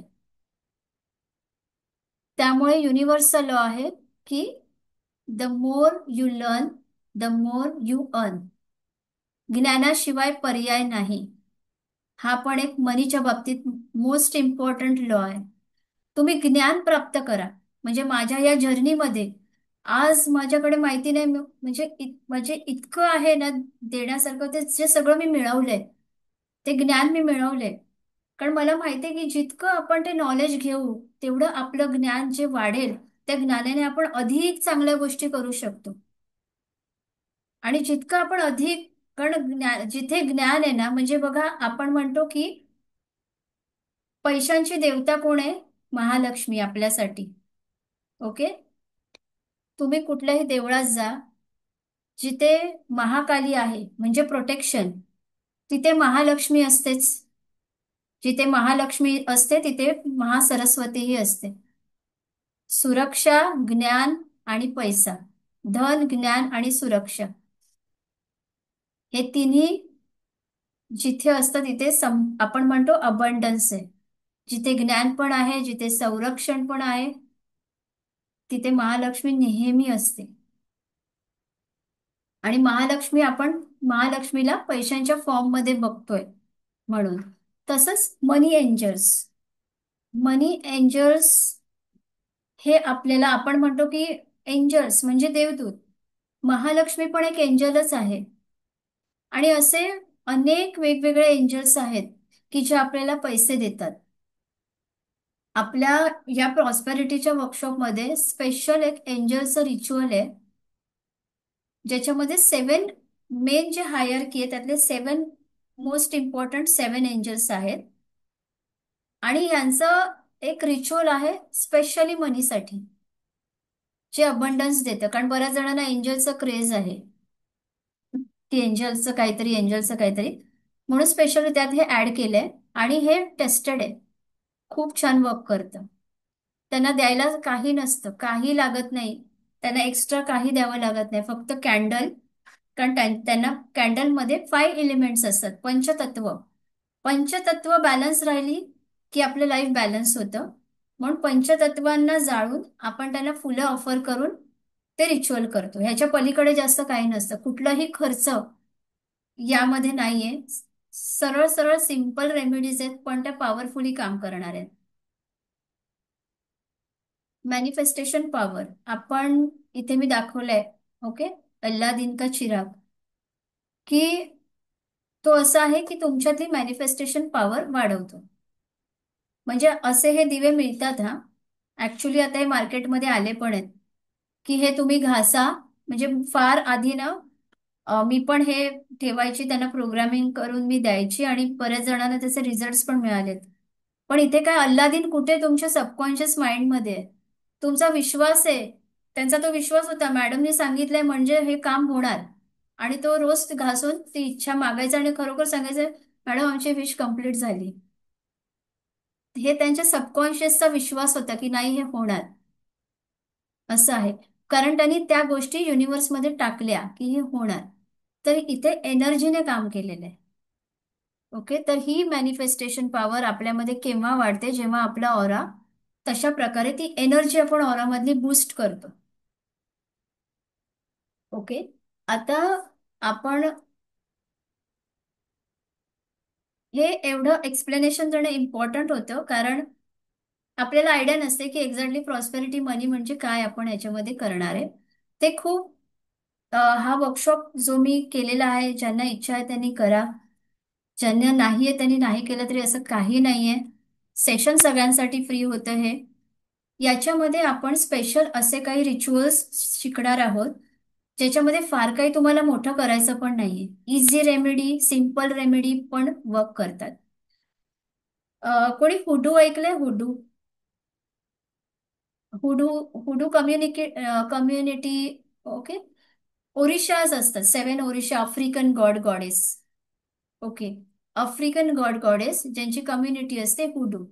त्यामुळे युनिव्हर्सचा लॉ आहे की the more you learn, the more you earn. ज्ञानाशिवाय पर्याय नाही. हा पण एक मनीच्या बाबतीत मोस्ट इम्पॉर्टंट लॉ आहे. तुम्ही ज्ञान प्राप्त करा. म्हणजे माझ्या या जर्नीमध्ये आज माझ्याकडे माहिती नाही, म्हणजे म्हणजे इतकं आहे ना देण्यासारखं, ते जे सगळं मी मिळवलंय, ते ज्ञान मी मिळवलंय. कारण मला माहितीये की जितकं आपण ते नॉलेज घेऊ, तेवढं आपलं ज्ञान जे वाढेल, त्या ज्ञानाने आपण अधिक चांगल्या गोष्टी करू शकतो. आणि जितकं आपण अधिक, कारण जिथे ज्ञान आहे ना, म्हणजे बघा आपण म्हणतो की पैशांची देवता कोण आहे? महालक्ष्मी आपल्यासाठी. ओके. तुम्ही कुठल्याही देवळात जा, जिथे महाकाली आहे म्हणजे प्रोटेक्शन, तिथे महालक्ष्मी असतेच. जिथे महालक्ष्मी असते तिथे महासरस्वतीही असते. सुरक्षा, ज्ञान आणि पैसा. धन, ज्ञान आणि सुरक्षा, हे तिन्ही जिथे असतं तिथे आपण म्हणतो अबंडन्स आहे. जिथे ज्ञान पण आहे, जिथे संरक्षण पण आहे, तिथे महालक्ष्मी नेहमी असते. आणि महालक्ष्मीला पैशांच्या फॉर्म मध्ये बघतोय म्हणून. तसंच मनी एंजल्स. मनी एंजल्स हे आपल्याला, आपण म्हणतो की एंजल्स म्हणजे देवदूत. महालक्ष्मी पण एक एंजलच आहे. आणि असे अनेक वेगवेगळे एंजल्स आहेत की जे आपल्याला पैसे देतात. आपल्या या प्रॉस्पेरिटीच्या वर्कशॉपमध्ये स्पेशल एक एंजलचं रिच्युअल आहे, ज्याच्यामध्ये सेवन मेन जे हायरकी आहे त्यातले सेवन मोस्ट इम्पॉर्टंट सेवन एंजल्स आहेत. आणि यांचं एक रिच्युअल आहे स्पेशली मनीसाठी, जे अबंडन्स देतं. कारण बऱ्याच जणांना एंजलचं क्रेज आहे की एंजलचं काहीतरी, म्हणून स्पेशली त्यात हे ऍड केलंय. आणि हे टेस्टेड आहे, खूप छान वर्क करतं. त्यांना द्यायला काही नसतं, काही लागत नाही. त्यांना एक्स्ट्रा काही द्यावं लागत नाही, फक्त कॅन्डल. कारण त्यांना कॅन्डलमध्ये 5 एलिमेंट्स असतात, पंचतत्व. पंचतत्व बॅलन्स राहिली की आपलं लाईफ बॅलन्स होतं. म्हणून पंचतत्वांना जाळून आपण त्यांना फुलं ऑफर करून ते रिच्युअल करतो. ह्याच्या पलीकडे जास्त काही नसतं, कुठलाही खर्च यामध्ये नाहीये. सरळ सरळ सिंपल रेमेडीज आहेत, पण त्या पॉवरफुली काम करणार आहेत. मॅनिफेस्टेशन पॉवर आपण इथे मी दाखवलंय. ओके. अल्लादीन का चिराग, की तो असा आहे की तुमच्यातली मॅनिफेस्टेशन पॉवर वाढवतो. म्हणजे असे हे दिवे मिळतात हा. ऍक्च्युली आता हे मार्केटमध्ये आले पण आहेत, की हे तुम्ही घासा. म्हणजे फार आधी ना मी पण हे ठेवायची, त्यांना प्रोग्रामिंग करून मी द्यायची आणि बऱ्याच जणांना त्याचे रिझल्ट्स पण मिळालेत. पण इथे काय, अल्लादीन कुठे तुमच्या सबकॉन्शियस माइंडमध्ये आहे. तुमचा विश्वास आहे. त्यांचा तो विश्वास होता, मॅडमनी सांगितलंय म्हणजे हे काम होणार. आणि तो रोज घासून ती इच्छा मागायचा आणि खरोखर सांगायचं, मॅडम आमची विश कंप्लीट झाली. हे त्यांच्या सबकॉन्शियसचा विश्वास होता की नाही हे होणार, असं आहे. कारण त्यांनी त्या गोष्टी युनिव्हर्समध्ये टाकल्या की हे होणार. तर इथे एनर्जीने काम केलेलं आहे. ओके. तर ही मॅनिफेस्टेशन पॉवर आपल्यामध्ये केव्हा वाढते, जेव्हा आपला ऑरा तशा प्रकारे ती एनर्जी आपण ऑरामधली बूस्ट करतो. ओके. आता आपण हे एवढं एक्सप्लेनेशन देणं इम्पॉर्टंट होतं, कारण आपल्याला आयडिया नसते की एक्झॅक्टली प्रॉस्पेरिटी मनी म्हणजे काय आपण याच्यामध्ये करणार आहे. ते खूप हा वर्कशॉप जो मी केलेला आहे, ज्यांना इच्छा आहे त्यांनी करा. ज्यांना नाहीये त्यांनी नाही केलं तरी असं काही नाहीये. सेशन सगळ्यांसाठी फ्री होतं हे. याच्यामध्ये आपण स्पेशल असे काही रिच्युअल्स शिकणार आहोत, ज्याच्यामध्ये फार काही तुम्हाला मोठं करायचं पण नाहीये. इझी रेमेडी, सिम्पल रेमेडी पण वर्क करतात. कोणी हुडू ऐकलंय? हुडू. हुडू हुडू कम्युनिटी. ओके. ओरिशाज असतात, seven orisha, African god goddess. Okay. African god goddess ज्यांची कम्युनिटी असते हुडू.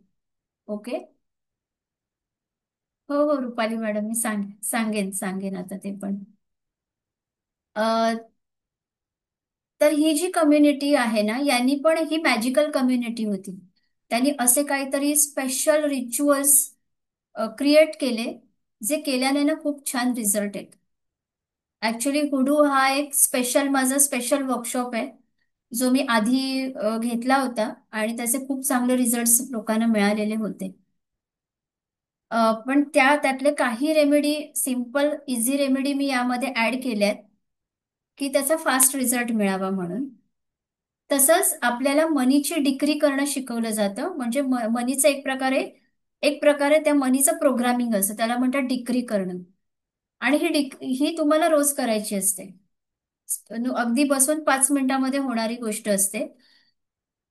ओके. हो हो रुपाली मॅडम, मी सांगेन आता ते पण. अ, तर ही जी कम्युनिटी आहे ना, यांनी पण ही मॅजिकल कम्युनिटी होती. त्यांनी असे काहीतरी स्पेशल रिच्युअल्स क्रिएट केले, जे केल्याने ना खूप छान रिझल्ट आहेत. ऍक्च्युली हुडू हा एक माझा स्पेशल वर्कशॉप आहे, जो मी आधी घेतला होता आणि त्याचे खूप चांगले रिझल्ट्स लोकांना मिळालेले होते. पण त्यातले काही रेमेडी, सिम्पल इझी रेमेडी मी यामध्ये ऍड केल्यात की त्याचा फास्ट रिझल्ट मिळावा म्हणून. तसंच आपल्याला मनीची डिक्री करणं शिकवलं जातं. म्हणजे मनीचं एक प्रकारे त्या मनीचं प्रोग्रामिंग असतं, त्याला म्हणतात डिक्री करणं. आणि ही तुम्हाला रोज करायची असते. अगदी बसून 5 मिनिटामध्ये होणारी गोष्ट असते.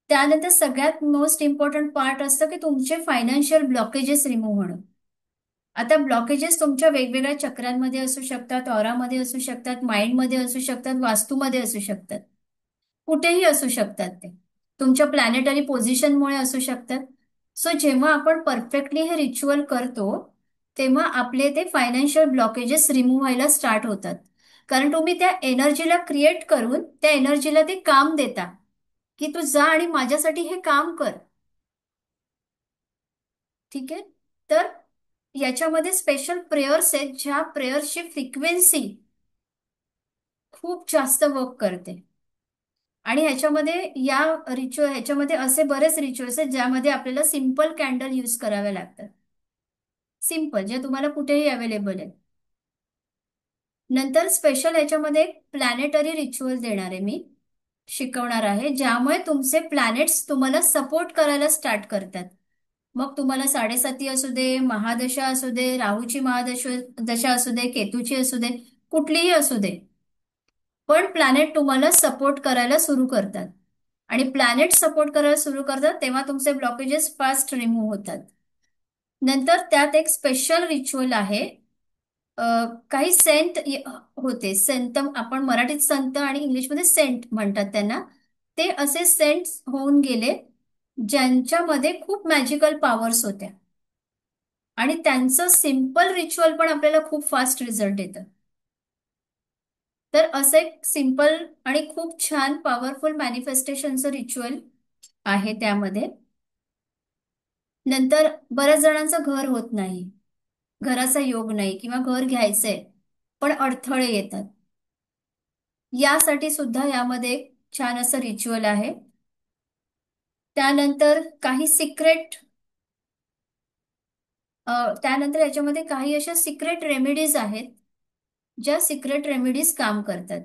त्यानंतर सगळ्यात मोस्ट इम्पॉर्टंट पार्ट असतं की तुमचे फायनान्शियल ब्लॉकेजेस रिमूव्ह होणं. आता ब्लॉकेजेस तुमच्या वेगवेगळ्या चक्रांमध्ये असू शकतात, ऑरामध्ये असू शकतात, माइंडमध्ये असू शकतात, वास्तूमध्ये असू शकतात. कुठेही असू शकतात ते. तुमच्या प्लॅनेटरी पोझिशनमुळे असू शकतात. सो जेव्हा आपण परफेक्टली हे रिच्युअल करतो, तेव्हा आपले ते फायनान्शियल ब्लॉकेजेस रिमूव्ह व्हायला स्टार्ट होतात. कारण तुम्ही त्या एनर्जीला क्रिएट करून त्या एनर्जीला ते काम देता, की तू जा आणि माझ्यासाठी हे काम कर. ठीक आहे. तर याच्यामध्ये स्पेशल प्रेयर्स आहेत, ज्या प्रेयर्सची फ्रिक्वेन्सी खूप जास्त वर्क करते. आणि ह्याच्यामध्ये असे बरेच रिच्युअल्स आहेत, ज्यामध्ये आपल्याला सिम्पल कॅन्डल यूज करावे लागतात. सिम्पल, जे तुम्हाला कुठेही अवेलेबल आहे. नंतर स्पेशल ह्याच्यामध्ये एक प्लॅनेटरी रिच्युअल देणार आहे मी, शिकवणार आहे, ज्यामुळे तुमचे प्लॅनेट्स तुम्हाला सपोर्ट करायला स्टार्ट करतात. मग तुम्हाला साडेसाती असू दे, महादशा असू दे, राहूची महादशा दशा असू दे, केतूची असू दे, कुठलीही असू दे, पण प्लॅनेट तुम्हाला सपोर्ट करायला सुरू करतात. आणि प्लॅनेट सपोर्ट करायला सुरू करतात तेव्हा तुमचे ब्लॉकेजेस फास्ट रिमूव्ह होतात. नंतर त्यात एक स्पेशल रिच्युअल आहे. अ, काही सेंट होते. संत आपण मराठीत संत आणि इंग्लिशमध्ये सेंट म्हणतात त्यांना. ते असे सेंट होऊन गेले ज्यांच्यामध्ये खूप मॅजिकल पॉवर्स होत्या. आणि त्यांचं सिम्पल रिच्युअल पण आपल्याला खूप फास्ट रिझल्ट देतं. तर असं एक सिम्पल आणि खूप छान पॉवरफुल मॅनिफेस्टेशनचं रिच्युअल आहे त्यामध्ये. नंतर बऱ्याच जणांचं घर होत नाही, घराचा योग नाही किंवा घर घ्यायचंय पण अडथळे येतात. यासाठी सुद्धा यामध्ये एक छान असं रिच्युअल आहे. त्यानंतर काही सिक्रेट त्यानंतर याच्यामध्ये काही अशा सिक्रेट रेमेडीज आहेत, ज्या सिक्रेट रेमेडीज काम करतात.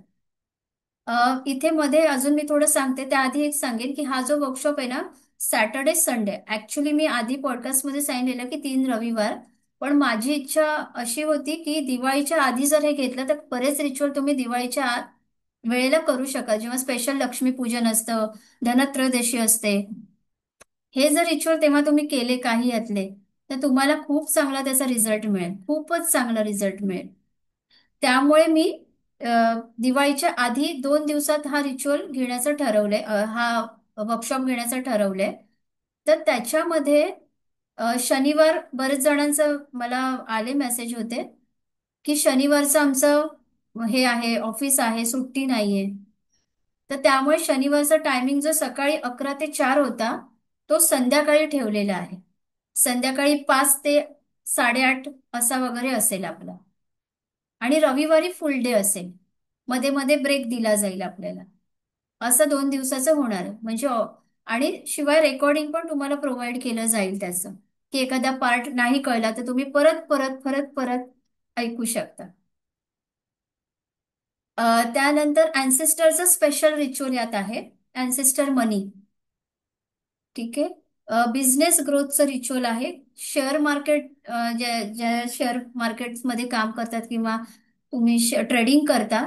इथे मध्ये अजून मी थोडं सांगते, त्याआधी एक सांगेन की हा जो वर्कशॉप आहे ना, सॅटर्डे संडे, ऍक्च्युली मी आधी पॉडकास्टमध्ये सांगितलेलं की 3 रविवार. पण माझी इच्छा अशी होती की दिवाळीच्या आधी जर हे घेतलं तर बरेच रिच्युअल तुम्ही दिवाळीच्या वेळेला करू शकाल, जेव्हा स्पेशल लक्ष्मीपूजन असतं, धनत्रयोदशी असते. हे जर रिच्युअल तेव्हा तुम्ही केले काही यातले, तर तुम्हाला खूप चांगला त्याचा रिझल्ट मिळेल, खूपच चांगला रिझल्ट मिळेल. त्यामुळे मी दिवाळीच्या आधी 2 दिवसात हा रिच्युअल घेण्याचं ठरवलंय, हा वर्कशॉप घेण्याचं ठरवलंय. तर त्याच्यामध्ये शनिवार, बरेच जणांचं मला आले मेसेज होते की शनिवारचं आमचं हे आहे, ऑफिस आहे, सुट्टी नाहीये. तर त्यामुळे शनिवारचा टायमिंग जो सकाळी 11 ते 4 होता, तो संध्याकाळी ठेवलेला आहे. संध्याकाळी 5 ते 8:30 असा वगैरे असेल आपला. आणि रविवारी फुल डे असेल, मध्ये मध्ये ब्रेक दिला जाईल आपल्याला. असं 2 दिवसाचं होणार आहे. म्हणजे आणि शिवाय रेकॉर्डिंग पण तुम्हाला प्रोव्हाइड केलं जाईल त्याचं, की एखादा पार्ट नाही कळला तर तुम्ही परत परत परत परत ऐकू शकता. त्यानंतर अँसेस्टरचं स्पेशल रिच्युअल यात आहे, अँसेस्टर मनी. ठीक आहे. बिझनेस ग्रोथचं रिच्युअल आहे. शेअर मार्केट, ज्या ज्या शेअर मार्केटमध्ये काम करतात किंवा तुम्ही ट्रेडिंग करता,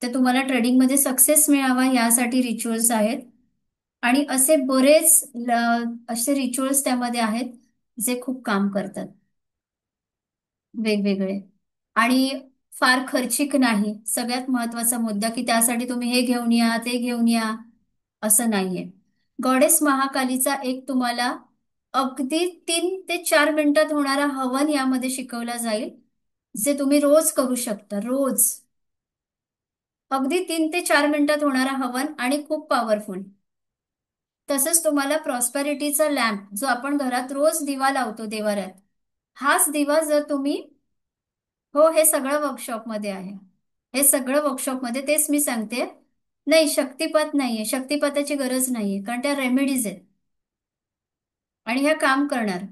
तर तुम्हाला ट्रेडिंगमध्ये सक्सेस मिळावा यासाठी रिच्युअल्स आहेत. आणि असे बरेच असे रिच्युअल्स त्यामध्ये आहेत जे खूप काम करतात, वेगवेगळे. आणि फार खर्चिक नाही, सगळ्यात महत्वाचा मुद्दा, की त्यासाठी तुम्ही हे घेऊन या ते घेऊन या असं नाहीये. गॉडेस महाकालीचा एक तुम्हाला अगदी 3 ते 4 मिनिटात होणारा हवन यामध्ये शिकवला जाईल, जे तुम्ही रोज करू शकता, रोज. अगदी 3 ते 4 मिनिटात होणारा हवन आणि खूप पॉवरफुल. तसंच तुम्हाला प्रॉस्पेरिटीचा लॅम्प, जो आपण घरात रोज दिवा लावतो देवाऱ्यात, हाच दिवा जर तुम्ही, हो, हे सगळं वर्कशॉपमध्ये आहे. हे सगळं वर्कशॉपमध्ये, तेच मी सांगते. नाही, शक्तिपात नाहीये, शक्तिपाताची गरज नाहीये, कारण त्या रेमेडीज आहेत आणि ह्या काम करणार.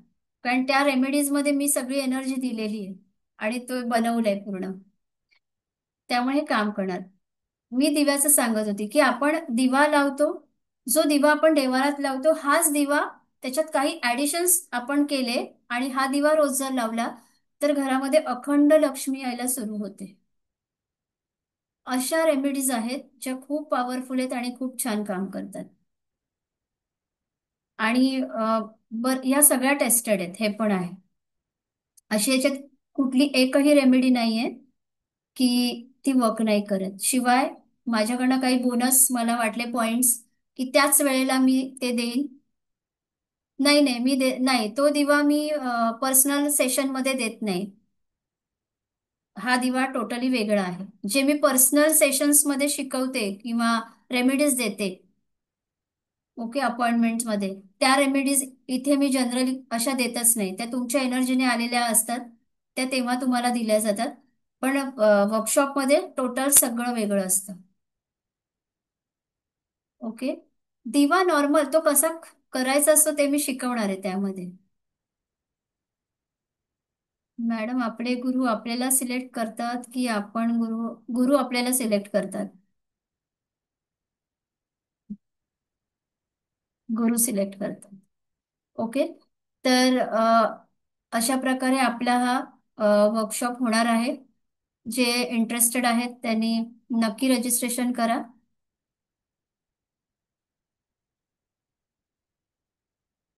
कारण त्या रेमेडीज मध्ये मी सगळी एनर्जी दिलेली आहे आणि तो बनवलंय पूर्ण. त्यामुळे हे काम करणार. मी दिव्याचं सांगत होती की आपण दिवा लावतो, जो दिवा आपण देवारात लावतो हाच दिवा, त्याच्यात काही ऍडिशन्स आपण केले आणि हा दिवा रोज जर लावला तर घरामध्ये अखंड लक्ष्मी यायला सुरू होते. अशा रेमेडीज आहेत ज्या खूप पॉवरफुल आहेत आणि खूप छान काम करतात. आणि या सगळ्या टेस्टेड आहेत, हे पण आहे. अशी याच्यात कुठली एकही रेमेडी नाहीये की ती वर्क नाही करत. शिवाय माझ्याकडनं काही बोनस मला वाटले पॉइंट्स, की त्याच वेळेला मी ते देईन. नाही नाही, नाही, तो दिवा मी पर्सनल सेशन मध्ये देत नाही. हा दिवा टोटली वेगळा आहे. जे मी पर्सनल सेशन्स मध्ये शिकवते किंवा रेमेडीज देते, ओके, अपॉइंटमेंटमध्ये, त्या रेमेडीज इथे मी जनरली अशा देतच नाही. त्या तुमच्या एनर्जीने आलेल्या असतात, त्या तेव्हा तुम्हाला दिल्या जातात. पण वर्कशॉपमध्ये टोटल सगळं वेगळं असतं. ओके. दिवा नॉर्मल तो कसा करायचा असतो ते मी शिकवणार आहे त्यामध्ये. मॅडम, आपले गुरु आपल्याला सिलेक्ट करतात की आपण गुरु गुरु आपल्याला सिलेक्ट करतात? गुरु सिलेक्ट करतात. ओके. तर अशा प्रकारे आपला हा वर्कशॉप होणार आहे. जे इंटरेस्टेड आहेत त्यांनी नक्की रजिस्ट्रेशन करा.